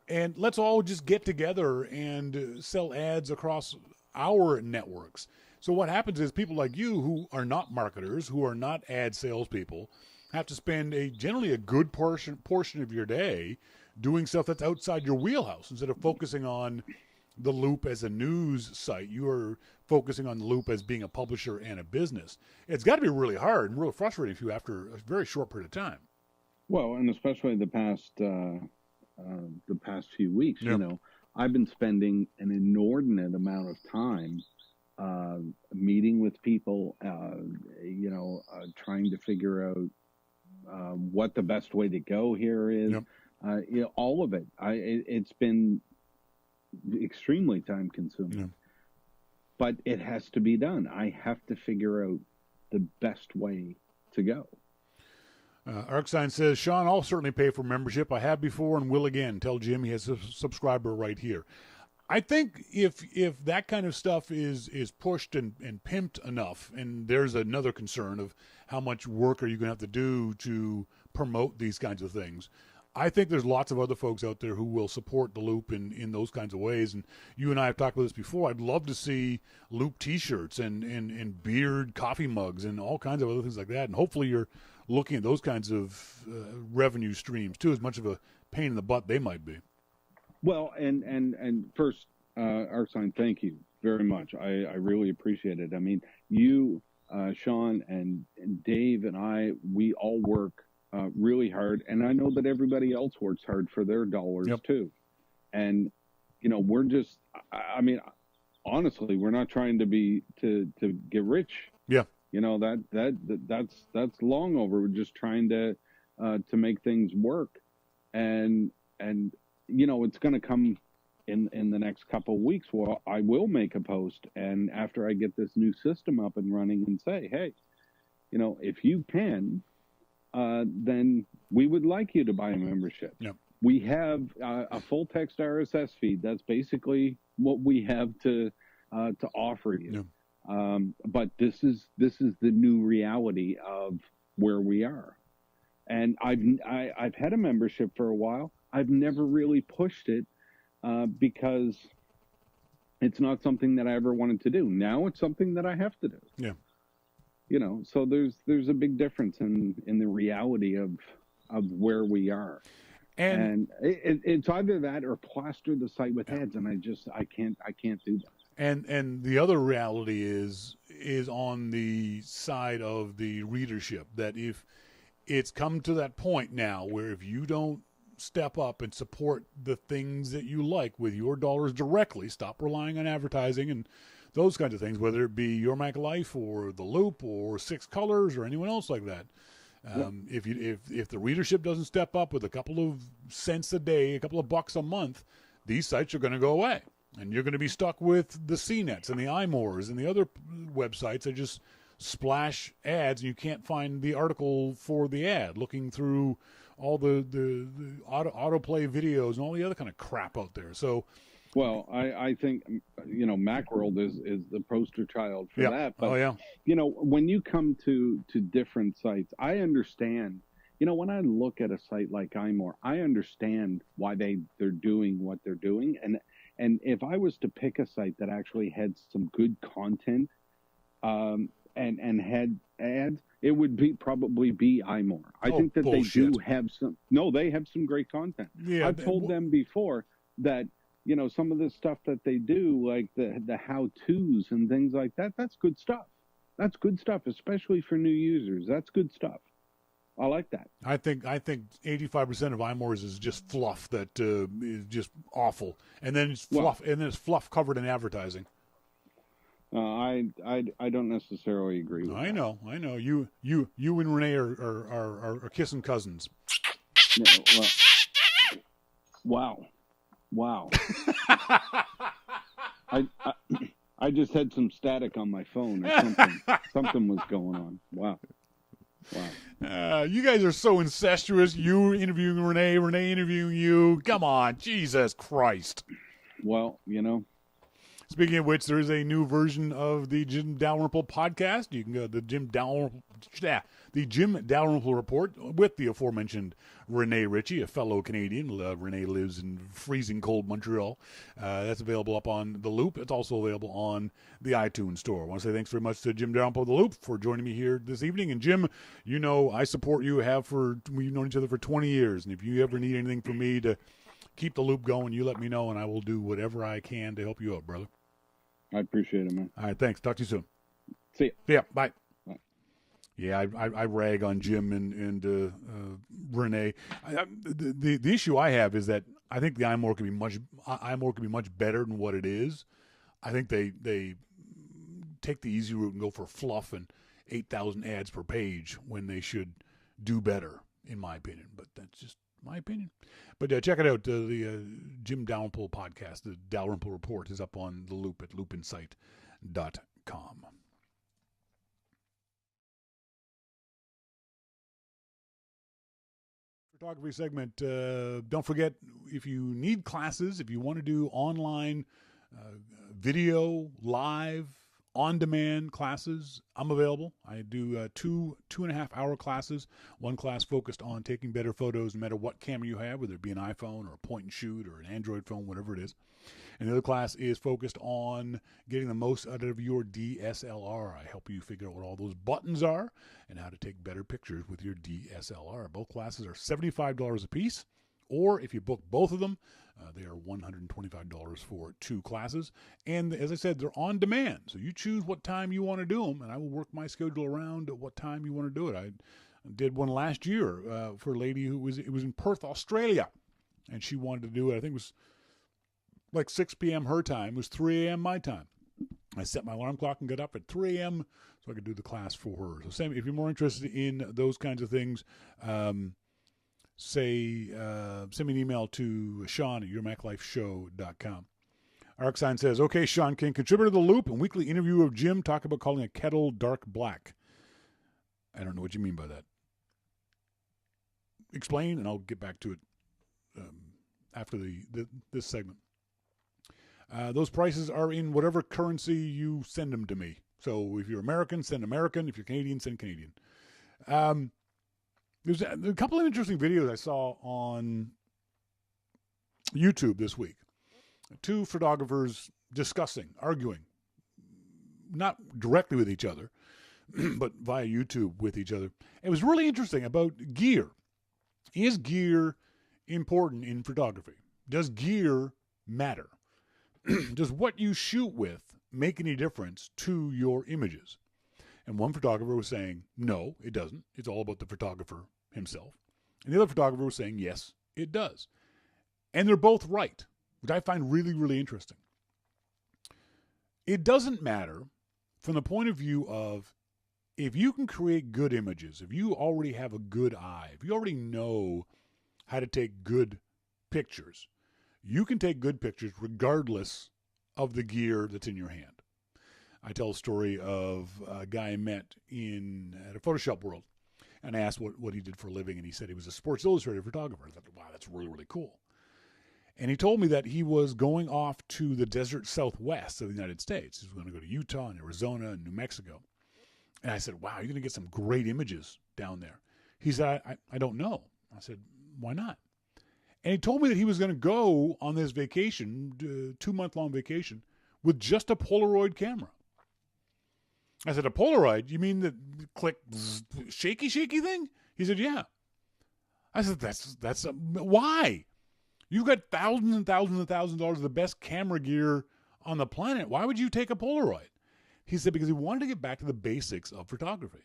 And let's all just get together and sell ads across our networks. So what happens is people like you, who are not marketers, who are not ad salespeople, have to spend generally a good portion of your day doing stuff that's outside your wheelhouse. Instead of focusing on the Loop as a news site, you are focusing on the Loop as being a publisher and a business. It's got to be really hard and really frustrating for you after a very short period of time. Well, and especially the past few weeks, yeah. You know, I've been spending an inordinate amount of time meeting with people, you know, trying to figure out what the best way to go here is. Yep. You know, all of it. It's been extremely time consuming. Yeah. but it has to be done. I have to figure out the best way to go. Irc says, Shawn, I'll certainly pay for membership. I have before and will again. Tell Jim he has a subscriber right here. I think if that kind of stuff is pushed and pimped enough, and there's another concern of how much work are you going to have to do to promote these kinds of things, I think there's lots of other folks out there who will support the Loop in those kinds of ways. And you and I have talked about this before. I'd love to see Loop T-shirts and beard coffee mugs and all kinds of other things like that. And hopefully you're looking at those kinds of revenue streams too, as much of a pain in the butt they might be. Well, and first, Arcsign, thank you very much. I really appreciate it. I mean, you, Shawn, and Dave and I, we all work really hard, and I know that everybody else works hard for their dollars too. And we're just, I mean, honestly, we're not trying to get rich. Yeah. That's long over. We're just trying to make things work, and it's going to come in the next couple of weeks. Well, I will make a post, and after I get this new system up and running, and say, hey, if you can, then we would like you to buy a membership. Yep. We have a full text RSS feed. That's basically what we have to offer you. Yep. But this is the new reality of where we are. And I've had a membership for a while. I've never really pushed it because it's not something that I ever wanted to do. Now it's something that I have to do. Yeah. So there's a big difference in the reality of where we are. And it's either that or plaster the site with ads, and I can't do that. And the other reality is on the side of the readership, that if it's come to that point now where if you don't step up and support the things that you like with your dollars directly, stop relying on advertising and those kinds of things, whether it be Your Mac Life or The Loop or Six Colors or anyone else like that. If the readership doesn't step up with a couple of cents a day, a couple of bucks a month, these sites are going to go away. And you're going to be stuck with the CNETs and the iMores and the other websites that just splash ads, and you can't find the article for the ad, looking through all the autoplay videos and all the other kind of crap out there. So, well, I think, Macworld is the poster child for that. But, when you come to different sites, I understand, when I look at a site like iMore, I understand why they're doing what they're doing. And if I was to pick a site that actually had some good content and had ads, it would probably be iMore. I think that bullshit. They do have they have some great content. Yeah, I've told them before that, some of the stuff that they do, like the how-tos and things like that, that's good stuff. That's good stuff, especially for new users. That's good stuff. I like that. I think 85% of iMores is just fluff that is just awful, and then it's fluff, and then it's fluff covered in advertising. I don't necessarily agree with that. I know. You and Renee are kissing cousins. No, wow. I just had some static on my phone or something. Something was going on. Wow. You guys are so incestuous. You interviewing Renee interviewing you. Come on, Jesus Christ. Well, Speaking of which, there is a new version of the Jim Dalrymple podcast. You can go to the Jim Dalrymple Report with the aforementioned Renee Ritchie, a fellow Canadian. Renee lives in freezing cold Montreal. That's available up on The Loop. It's also available on the iTunes Store. I want to say thanks very much to Jim Dalrymple of The Loop for joining me here this evening. And Jim, I support you. We've known each other for 20 years. And if you ever need anything from me to keep The Loop going, you let me know, and I will do whatever I can to help you out, brother. I appreciate it, man. All right, thanks. Talk to you soon. See ya. Yeah, bye. Yeah, I rag on Jim and Renee. The issue I have is that I think the iMore could be much better than what it is. I think they take the easy route and go for fluff and 8,000 ads per page when they should do better, in my opinion. But that's just my opinion. But check it out. The Jim Dalrymple podcast, the Dalrymple Report, is up on The Loop at loopinsight.com. Photography segment. Don't forget, if you need classes, if you want to do online video, live, on-demand classes, I'm available. I do two and a half hour classes. One class focused on taking better photos no matter what camera you have, whether it be an iPhone or a point and shoot or an Android phone, whatever it is. And the other class is focused on getting the most out of your DSLR. I help you figure out what all those buttons are and how to take better pictures with your DSLR. Both classes are $75 a piece, or if you book both of them, they are $125 for 2 classes. And as I said, they're on demand. So you choose what time you want to do them, and I will work my schedule around what time you want to do it. I did one last year for a lady who was in Perth, Australia, and she wanted to do it. I think it was like 6 p.m. her time. It was 3 a.m. my time. I set my alarm clock and got up at 3 a.m. so I could do the class for her. So if you're more interested in those kinds of things, send me an email to Shawn at yourmaclifeshow.com. Arcsign says, okay, Shawn, can contributor to the loop and weekly interview of Jim talk about calling a kettle dark black? I don't know what you mean by that. Explain, and I'll get back to it after this segment. Those prices are in whatever currency you send them to me. So if you're American, send American. If you're Canadian, send Canadian. There's a couple of interesting videos I saw on YouTube this week. 2 photographers discussing, arguing, not directly with each other, but via YouTube with each other. It was really interesting about gear. Is gear important in photography? Does gear matter? Does what you shoot with make any difference to your images? And one photographer was saying, no, it doesn't. It's all about the photographer himself. And the other photographer was saying, yes, it does. And they're both right, which I find really, really interesting. It doesn't matter from the point of view of if you can create good images, if you already have a good eye, if you already know how to take good pictures, you can take good pictures regardless of the gear that's in your hand. I tell a story of a guy I met at a Photoshop World, and I asked what he did for a living, and he said he was a Sports Illustrated photographer. I thought, wow, that's really, really cool. And he told me that he was going off to the desert southwest of the United States. He was going to go to Utah and Arizona and New Mexico. And I said, wow, you're going to get some great images down there. He said, I don't know. I said, why not? And he told me that he was going to go on this vacation, 2-month-long vacation, with just a Polaroid camera. I said, a Polaroid? You mean the click, shaky thing? He said, yeah. I said, that's why? You've got thousands and thousands and thousands of dollars of the best camera gear on the planet. Why would you take a Polaroid? He said, because he wanted to get back to the basics of photography.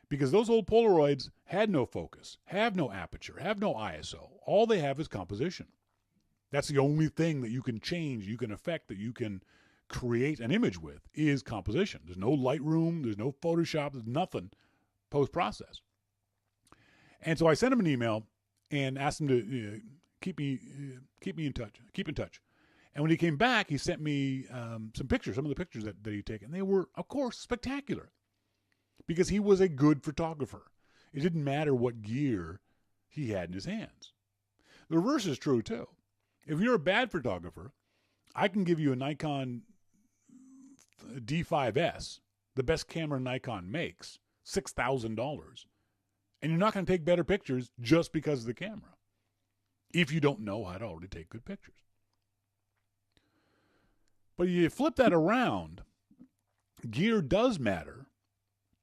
Because those old Polaroids had no focus, have no aperture, have no ISO. All they have is composition. That's the only thing that you can change, you can affect, that you can create an image with is composition. There's no Lightroom, there's no Photoshop, there's nothing post-process. And so I sent him an email and asked him to keep in touch. And when he came back, he sent me some pictures, some of the pictures that he'd taken. They were, of course, spectacular. Because he was a good photographer. It didn't matter what gear he had in his hands. The reverse is true, too. If you're a bad photographer, I can give you a Nikon D5S, the best camera Nikon makes, $6,000. And you're not going to take better pictures just because of the camera, if you don't know how to already take good pictures. But you flip that around, gear does matter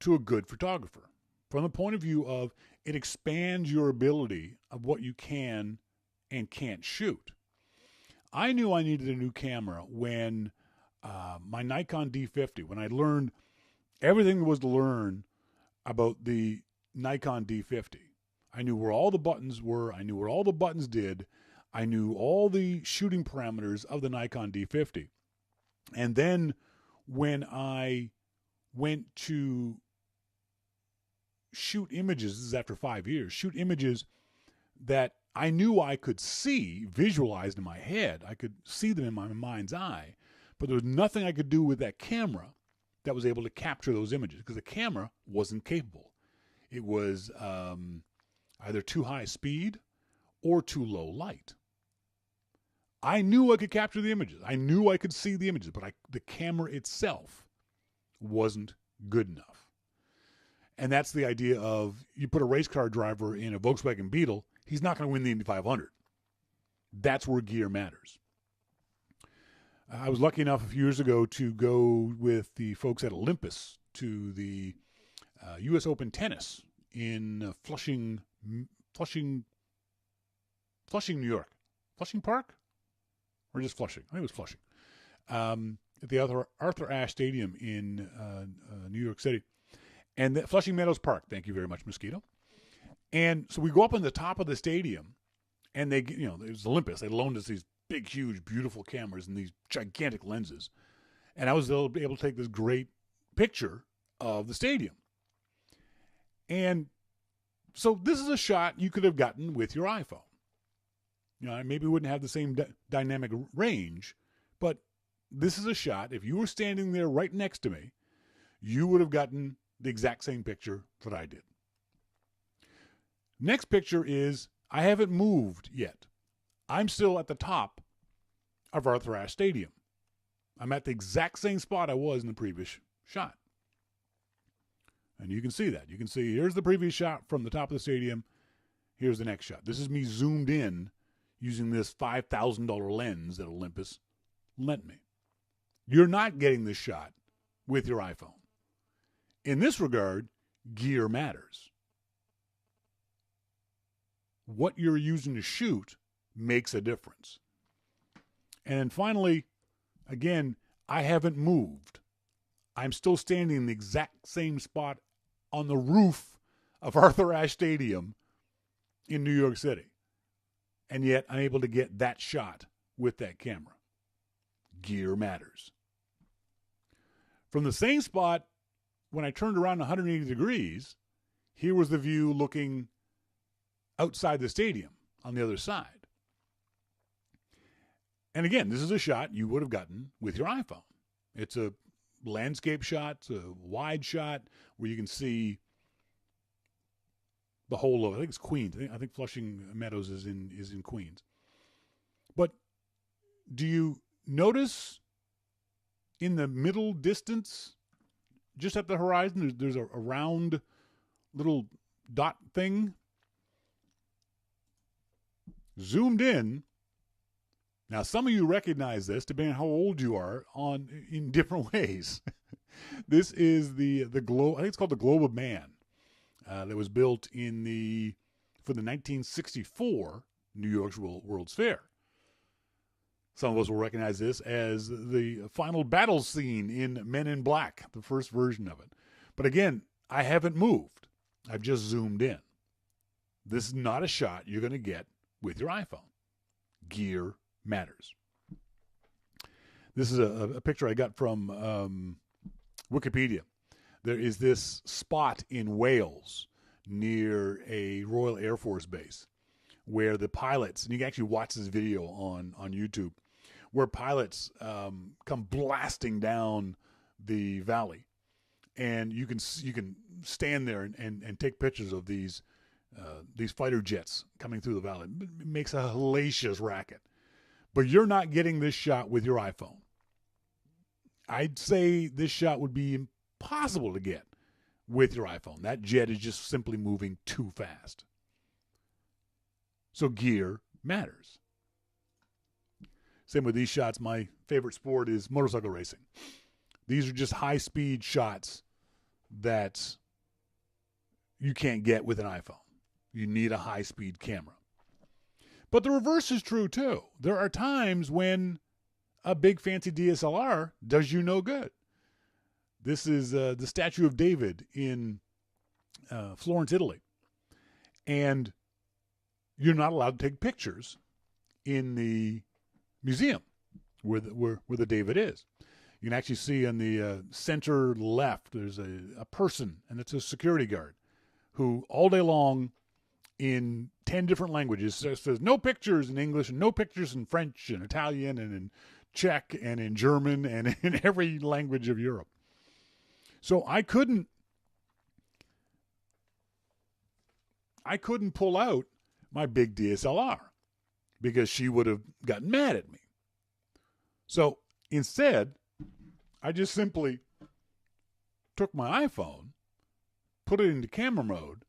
to a good photographer from the point of view of it expands your ability of what you can and can't shoot. I knew I needed a new camera when my Nikon D50, when I learned everything there was to learn about the Nikon D50. I knew where all the buttons were. I knew what all the buttons did. I knew all the shooting parameters of the Nikon D50. And then when I went to shoot images, this is after 5 years, shoot images that I knew I could see visualized in my head. I could see them in my mind's eye, But there was nothing I could do with that camera that was able to capture those images because the camera wasn't capable. It was either too high speed or too low light. I knew I could capture the images. I knew I could see the images, but the camera itself wasn't good enough. And that's the idea of you put a race car driver in a Volkswagen Beetle, he's not going to win the Indy 500. That's where gear matters. I was lucky enough a few years ago to go with the folks at Olympus to the U.S. Open tennis in Flushing, New York. Flushing Park? Or just Flushing? I think it was Flushing. At the Arthur Ashe Stadium in New York City. And the Flushing Meadows Park. Thank you very much, Mosquito. And so we go up on the top of the stadium, and they, it was Olympus. They loaned us these big, huge, beautiful cameras and these gigantic lenses. And I was able to take this great picture of the stadium. And so this is a shot you could have gotten with your iPhone. Maybe it wouldn't have the same dynamic range, but this is a shot. If you were standing there right next to me, you would have gotten the exact same picture that I did. Next picture is, I haven't moved yet. I'm still at the top of Arthur Ashe Stadium. I'm at the exact same spot I was in the previous shot. And you can see that. You can see here's the previous shot from the top of the stadium. Here's the next shot. This is me zoomed in using this $5,000 lens that Olympus lent me. You're not getting this shot with your iPhone. In this regard, gear matters. What you're using to shoot makes a difference. And then finally, again, I haven't moved. I'm still standing in the exact same spot on the roof of Arthur Ashe Stadium in New York City. And yet I'm able to get that shot with that camera. Gear matters. From the same spot, when I turned around 180 degrees, here was the view looking outside the stadium on the other side. And again, this is a shot you would have gotten with your iPhone. It's a landscape shot, it's a wide shot where you can see the whole of, I think it's Queens. I think Flushing Meadows is in Queens. But do you notice in the middle distance, just at the horizon, there's a round little dot thing? Zoomed in. Now, some of you recognize this, depending on how old you are, in different ways. This is the globe. I think it's called the Globe of Man, that was built for the 1964 New York's World's Fair. Some of us will recognize this as the final battle scene in Men in Black, the first version of it. But again, I haven't moved. I've just zoomed in. This is not a shot you're going to get with your iPhone. Gear matters. This is a picture I got from Wikipedia. There is this spot in Wales near a Royal Air Force base where the pilots, and you can actually watch this video on YouTube, where pilots come blasting down the valley, and you can stand there and take pictures of these fighter jets coming through the valley. It makes a hellacious racket. But you're not getting this shot with your iPhone. I'd say this shot would be impossible to get with your iPhone. That jet is just simply moving too fast. So gear matters. Same with these shots. My favorite sport is motorcycle racing. These are just high-speed shots that you can't get with an iPhone. You need a high-speed camera. But the reverse is true, too. There are times when a big fancy DSLR does you no good. This is the Statue of David in Florence, Italy. And you're not allowed to take pictures in the museum where the David is. You can actually see on the center left, there's a person, and it's a security guard, who all day long in 10 different languages says no pictures in English and no pictures in French and Italian and in Czech and in German and in every language of Europe. So I couldn't pull out my big DSLR because she would have gotten mad at me. So instead, I just simply took my iPhone, put it into camera mode,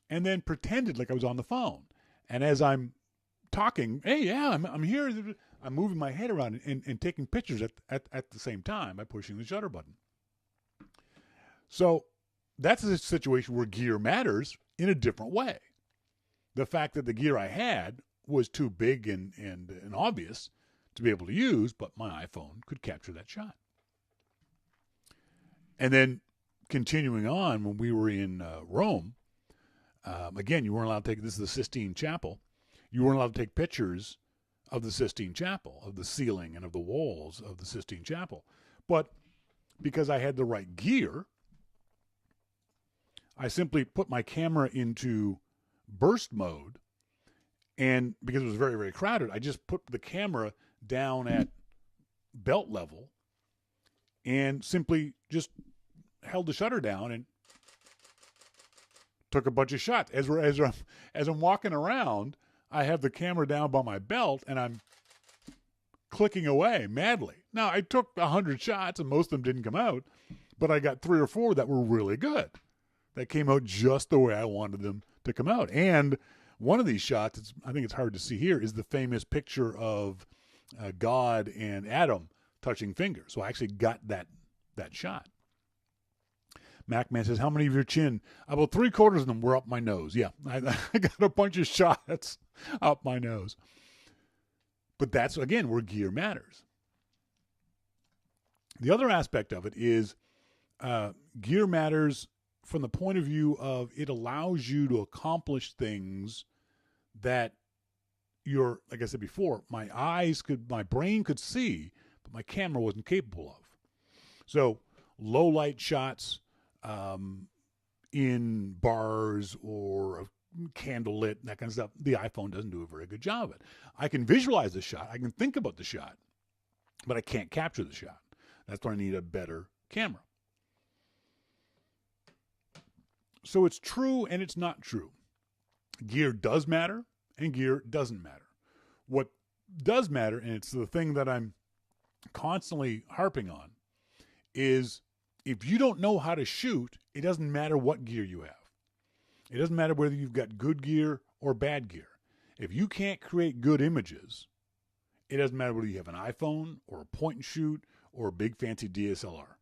and then pretended like I was on the phone. And as I'm talking, hey, yeah, I'm here. I'm moving my head around and taking pictures at the same time by pushing the shutter button. So that's a situation where gear matters in a different way. The fact that the gear I had was too big and obvious to be able to use, but my iPhone could capture that shot. And then continuing on, when we were in Rome, again, you weren't allowed to take, this is the Sistine Chapel, you weren't allowed to take pictures of the Sistine Chapel, of the ceiling and of the walls of the Sistine Chapel. But because I had the right gear, I simply put my camera into burst mode, and because it was very, very crowded, I just put the camera down at belt level and simply just held the shutter down and took a bunch of shots. As I'm walking around, I have the camera down by my belt and I'm clicking away madly. Now, I took 100 shots and most of them didn't come out, but I got 3 or 4 that were really good. That came out just the way I wanted them to come out. And one of these shots, I think it's hard to see here, is the famous picture of God and Adam touching fingers. So I actually got that shot. Macman says, how many of your chin? About 3/4 of them were up my nose. Yeah, I got a bunch of shots up my nose. But that's, again, where gear matters. The other aspect of it is gear matters from the point of view of it allows you to accomplish things that like I said before, my brain could see, but my camera wasn't capable of. So low light shots in bars or candlelit, that kind of stuff, the iPhone doesn't do a very good job of it. I can visualize the shot. I can think about the shot, but I can't capture the shot. That's why I need a better camera. So it's true and it's not true. Gear does matter and gear doesn't matter. What does matter, and it's the thing that I'm constantly harping on, is if you don't know how to shoot, it doesn't matter what gear you have. It doesn't matter whether you've got good gear or bad gear. If you can't create good images, it doesn't matter whether you have an iPhone or a point and shoot or a big fancy DSLR.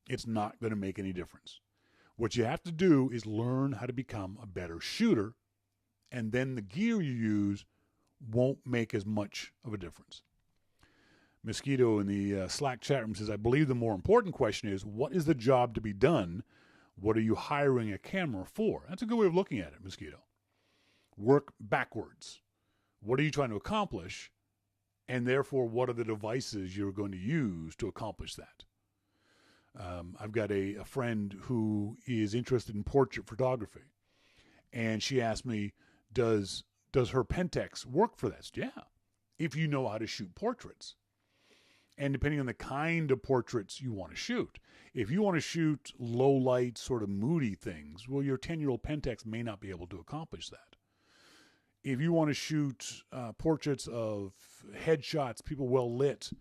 It's not going to make any difference. What you have to do is learn how to become a better shooter, and then the gear you use won't make as much of a difference. Mosquito in the Slack chat room says, I believe the more important question is, what is the job to be done? What are you hiring a camera for? That's a good way of looking at it, Mosquito. Work backwards. What are you trying to accomplish? And therefore, what are the devices you're going to use to accomplish that? I've got a friend who is interested in portrait photography. And she asked me, does her Pentax work for this? Yeah, if you know how to shoot portraits. And depending on the kind of portraits you want to shoot. If you want to shoot low light, sort of moody things, well, your 10-year-old Pentax may not be able to accomplish that. If you want to shoot portraits of headshots, people well lit,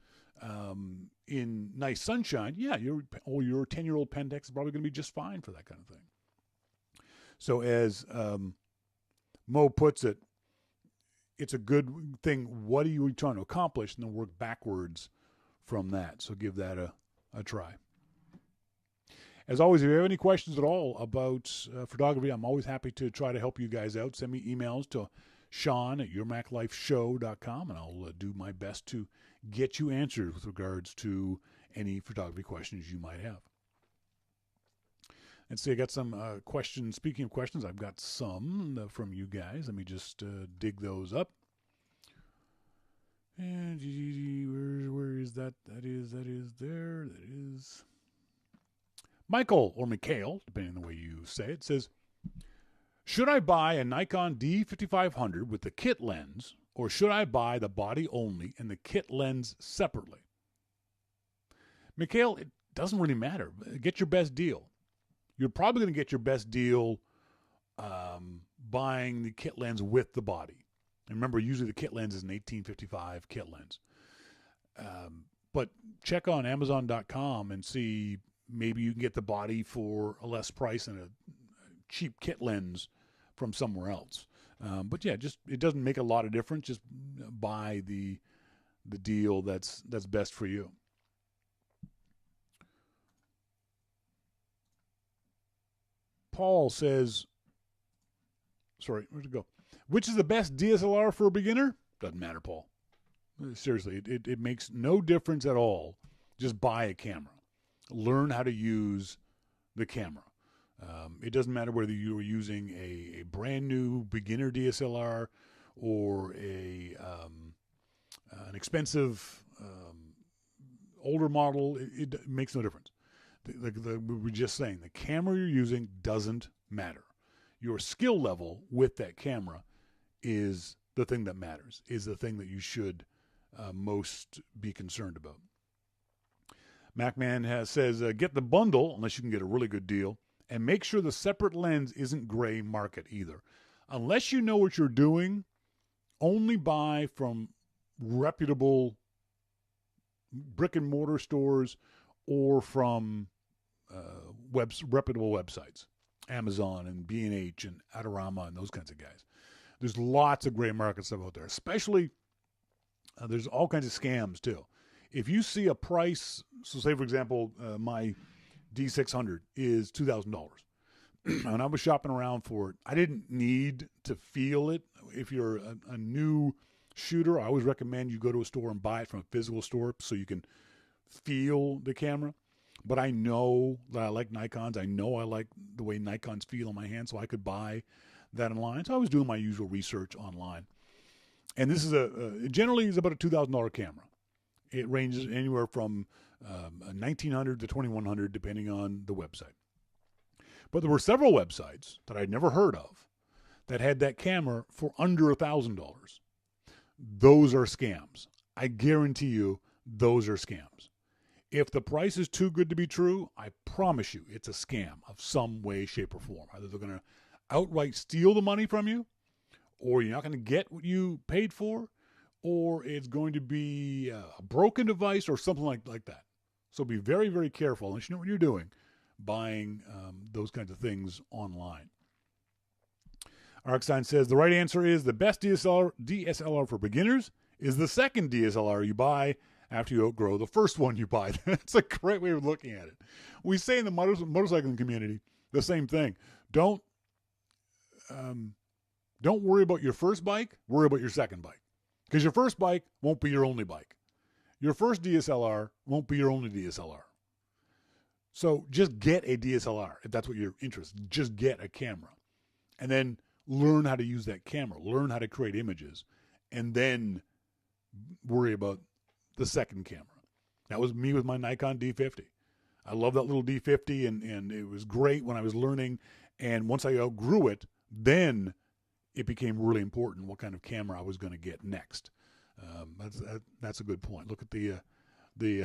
in nice sunshine, yeah, your 10-year-old Pentax is probably going to be just fine for that kind of thing. So as Mo puts it, it's a good thing. What are you trying to accomplish? And then work backwards from that. So give that a try. As always, if you have any questions at all about photography, I'm always happy to try to help you guys out. Send me emails to Shawn at yourmaclifeshow.com, and I'll do my best to get you answers with regards to any photography questions you might have. Let's see, I got some questions. Speaking of questions, I've got some from you guys. Let me just dig those up. And where is that? That is there. That is Michael, or Mikhail, depending on the way you say it, says, should I buy a Nikon D5500 with the kit lens, or should I buy the body only and the kit lens separately? Mikhail, it doesn't really matter. Get your best deal. You're probably going to get your best deal buying the kit lens with the body. And remember, usually the kit lens is an 1855 kit lens. But check on Amazon.com and see, maybe you can get the body for a less price than a cheap kit lens from somewhere else. But yeah, just it doesn't make a lot of difference. Just buy the deal that's best for you. Paul says, sorry, where'd it go? Which is the best DSLR for a beginner? Doesn't matter, Paul. Seriously, it makes no difference at all. Just buy a camera. Learn how to use the camera. It doesn't matter whether you are using a brand new beginner DSLR or an expensive older model. It makes no difference. We were just saying, the camera you're using doesn't matter. Your skill level with that camera is the thing that matters, is the thing that you should most be concerned about. MacMan says, get the bundle, unless you can get a really good deal, and make sure the separate lens isn't gray market either. Unless you know what you're doing, only buy from reputable brick and mortar stores or from reputable websites, Amazon and B&H and Adorama and those kinds of guys. There's lots of gray market stuff out there, especially there's all kinds of scams too. If you see a price, so say for example, my D600 is $2,000. And I was shopping around for it. I didn't need to feel it. If you're a new shooter, I always recommend you go to a store and buy it from a physical store so you can feel the camera. But I know that I like Nikons. I know I like the way Nikons feel in my hand, so I could buy that online. So I was doing my usual research online. And this is it generally is about a $2,000 camera. It ranges anywhere from $1,900 to $2,100 depending on the website. But there were several websites that I'd never heard of that had that camera for under $1,000. Those are scams. I guarantee you those are scams. If the price is too good to be true, I promise you it's a scam of some way, shape, or form. Either they're going to outright steal the money from you, or you're not going to get what you paid for, or it's going to be a broken device or something like that. So be very, very careful, unless you know what you're doing, buying those kinds of things online. Arcstein says, the right answer is the best DSLR for beginners is the second DSLR you buy after you outgrow the first one you buy. That's a great way of looking at it. We say in the motorcycling community the same thing. Don't worry about your first bike, worry about your second bike. Because your first bike won't be your only bike. Your first DSLR won't be your only DSLR. So just get a DSLR if that's what you're interested in. Just get a camera. And then learn how to use that camera. Learn how to create images. And then worry about the second camera. That was me with my Nikon D50. I love that little D50, and it was great when I was learning. And once I outgrew it, then it became really important what kind of camera I was going to get next. That's a good point. Look at the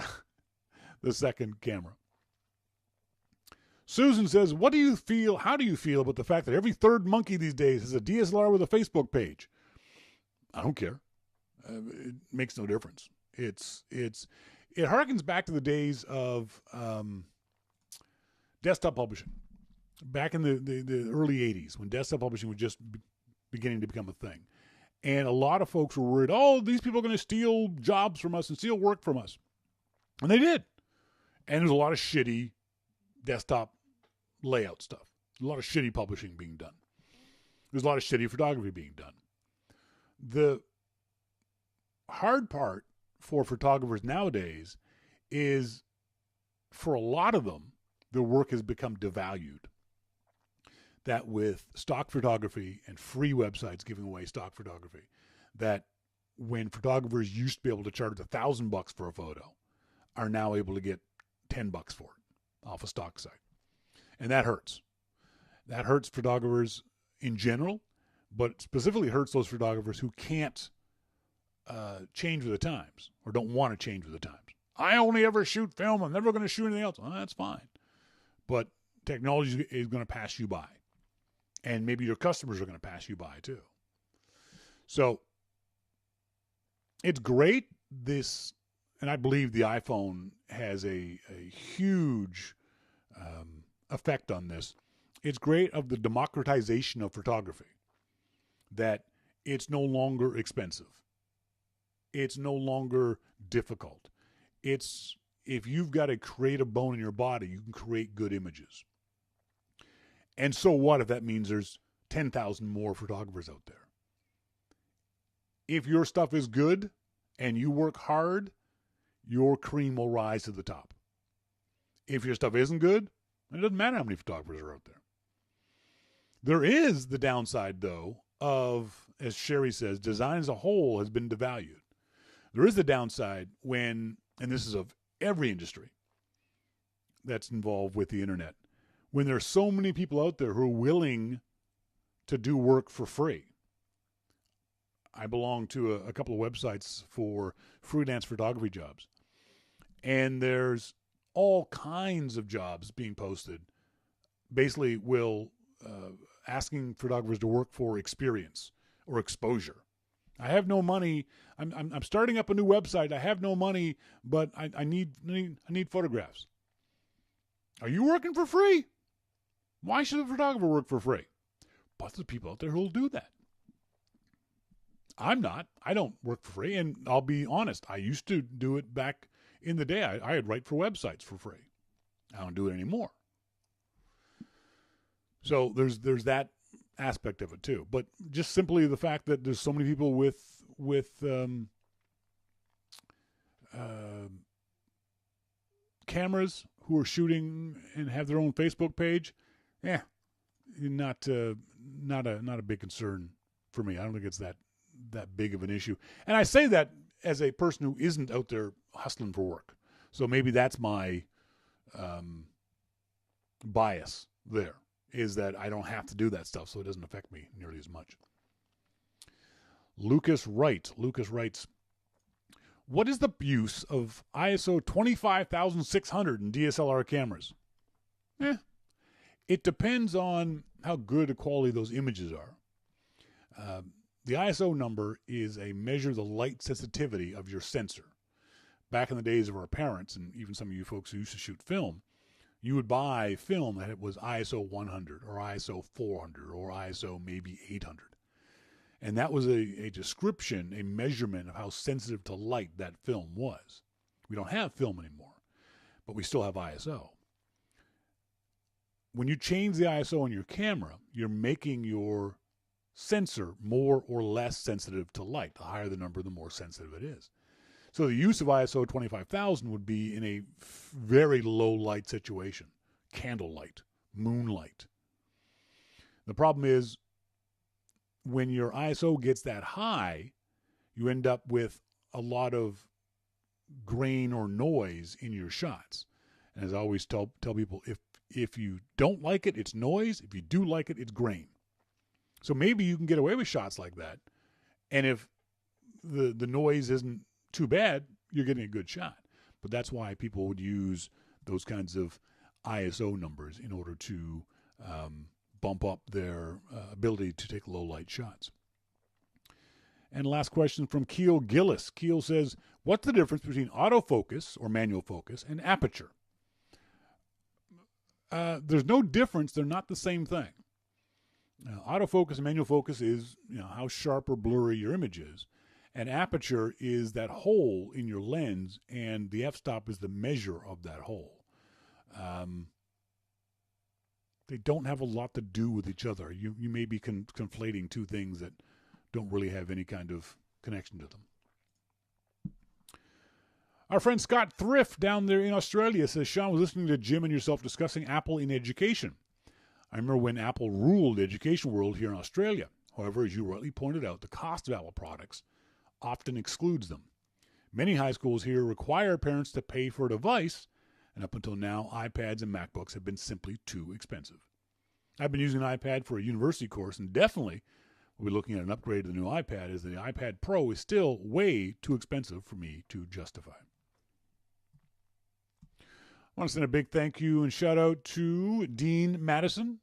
second camera. Susan says, how do you feel about the fact that every third monkey these days has a DSLR with a Facebook page? I don't care. It makes no difference. It harkens back to the days of desktop publishing. Back in the early 80s, when desktop publishing was just beginning to become a thing. And a lot of folks were worried, these people are going to steal jobs from us and steal work from us. And they did. And there's a lot of shitty desktop layout stuff. A lot of shitty publishing being done. There's a lot of shitty photography being done. The hard part for photographers nowadays is, for a lot of them, their work has become devalued. That with stock photography and free websites giving away stock photography, that when photographers used to be able to charge $1,000 for a photo, are now able to get $10 for it off a stock site. And that hurts. That hurts photographers in general, but specifically hurts those photographers who can't change with the times or don't want to change with the times. I only ever shoot film. I'm never going to shoot anything else. Well, that's fine. But technology is going to pass you by. And maybe your customers are going to pass you by too. So it's great. And I believe the iPhone has a huge effect on this. It's great of the democratization of photography, that it's no longer expensive. It's no longer difficult. If you've got a creative bone in your body, you can create good images. And so what if that means there's 10,000 more photographers out there? If your stuff is good and you work hard, your cream will rise to the top. If your stuff isn't good, it doesn't matter how many photographers are out there. There is the downside, though, of, as Sherry says, design as a whole has been devalued. There is the downside when, and this is of every industry that's involved with the internet, when there are so many people out there who are willing to do work for free. I belong to a couple of websites for freelance photography jobs. And there's all kinds of jobs being posted, basically asking photographers to work for experience or exposure. I have no money. I'm starting up a new website. I have no money, but I need photographs. Are you working for free? Why should a photographer work for free? But there's people out there who will do that. I'm not. I don't work for free. And I'll be honest, I used to do it back in the day. I'd write for websites for free. I don't do it anymore. So there's that aspect of it too. But just simply the fact that there's so many people with cameras who are shooting and have their own Facebook page, not a big concern for me. I don't think it's that big of an issue. And I say that as a person who isn't out there hustling for work. So maybe that's my bias there, is that I don't have to do that stuff, so it doesn't affect me nearly as much. Lucas writes, what is the use of ISO 25,600 in DSLR cameras? It depends on how good a quality those images are. The ISO number is a measure of the light sensitivity of your sensor. Back in the days of our parents, and even some of you folks who used to shoot film, you would buy film that was ISO 100 or ISO 400 or ISO maybe 800. And that was a description, a measurement of how sensitive to light that film was. We don't have film anymore, but we still have ISO. When you change the ISO on your camera, you're making your sensor more or less sensitive to light. The higher the number, the more sensitive it is. So the use of ISO 25,000 would be in a very low light situation, candlelight, moonlight. The problem is when your ISO gets that high, you end up with a lot of grain or noise in your shots. And as I always tell people, if you don't like it, it's noise. If you do like it, it's grain. So maybe you can get away with shots like that. And if the noise isn't too bad, you're getting a good shot. But that's why people would use those kinds of ISO numbers in order to bump up their ability to take low light shots. And last question from Keel Gillis. Keel says, what's the difference between autofocus or manual focus and aperture? There's no difference. They're not the same thing. Autofocus and manual focus is how sharp or blurry your image is. And aperture is that hole in your lens, and the f-stop is the measure of that hole. They don't have a lot to do with each other. You may be conflating two things that don't really have any kind of connection to them. Our friend Scott Thrift down there in Australia says, Shawn was listening to Jim and yourself discussing Apple in education. I remember when Apple ruled the education world here in Australia. However, as you rightly pointed out, the cost of Apple products often excludes them. Many high schools here require parents to pay for a device, and up until now, iPads and MacBooks have been simply too expensive. I've been using an iPad for a university course, and definitely we'll be looking at an upgrade to the new iPad, as the iPad Pro is still way too expensive for me to justify. want to send a big thank you and shout out to Dean Madison.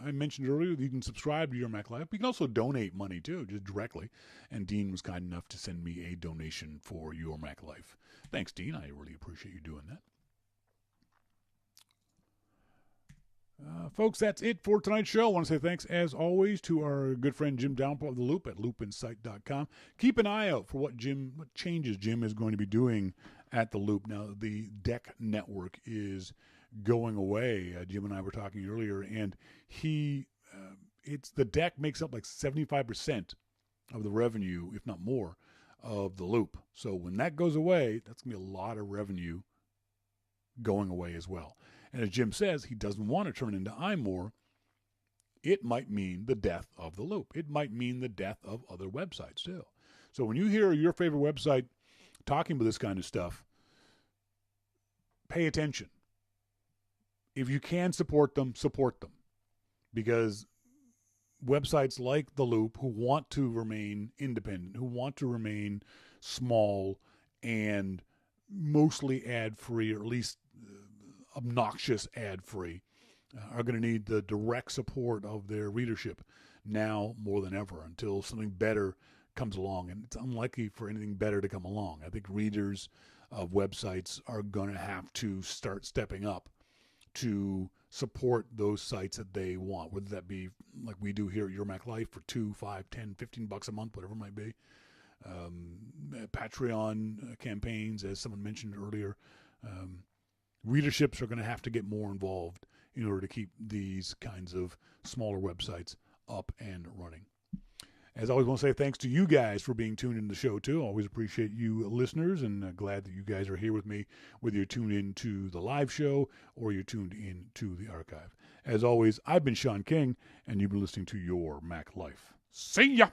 I mentioned earlier that you can subscribe to Your Mac Life. You can also donate money too, just directly. And Dean was kind enough to send me a donation for Your Mac Life. Thanks, Dean. I really appreciate you doing that. Folks, that's it for tonight's show. I want to say thanks, as always, to our good friend Jim Dalrymple of The Loop at loopinsight.com. Keep an eye out for what changes Jim is going to be doing at The Loop. Now, the DEC network is going away. Jim and I were talking earlier, and the DEC makes up like 75% of the revenue, if not more, of The Loop. So when that goes away, that's going to be a lot of revenue going away as well. And as Jim says, he doesn't want to turn into iMore. It might mean the death of The Loop. It might mean the death of other websites too. So when you hear your favorite website talking about this kind of stuff, pay attention. If you can support them, support them. Because websites like The Loop, who want to remain independent, who want to remain small and mostly ad-free, or at least obnoxious ad-free, are going to need the direct support of their readership now more than ever until something better comes along. And it's unlikely for anything better to come along. I think readers of websites are going to have to start stepping up to support those sites that they want, whether that be like we do here at Your Mac Life for $2, $5, $10, $15 a month, whatever it might be. Patreon campaigns, as someone mentioned earlier. Readerships are going to have to get more involved in order to keep these kinds of smaller websites up and running. As always, I want to say thanks to you guys for being tuned in the show, too. I always appreciate you listeners, and glad that you guys are here with me, whether you're tuned in to the live show or you're tuned in to the archive. As always, I've been Shawn King, and you've been listening to Your Mac Life. See ya!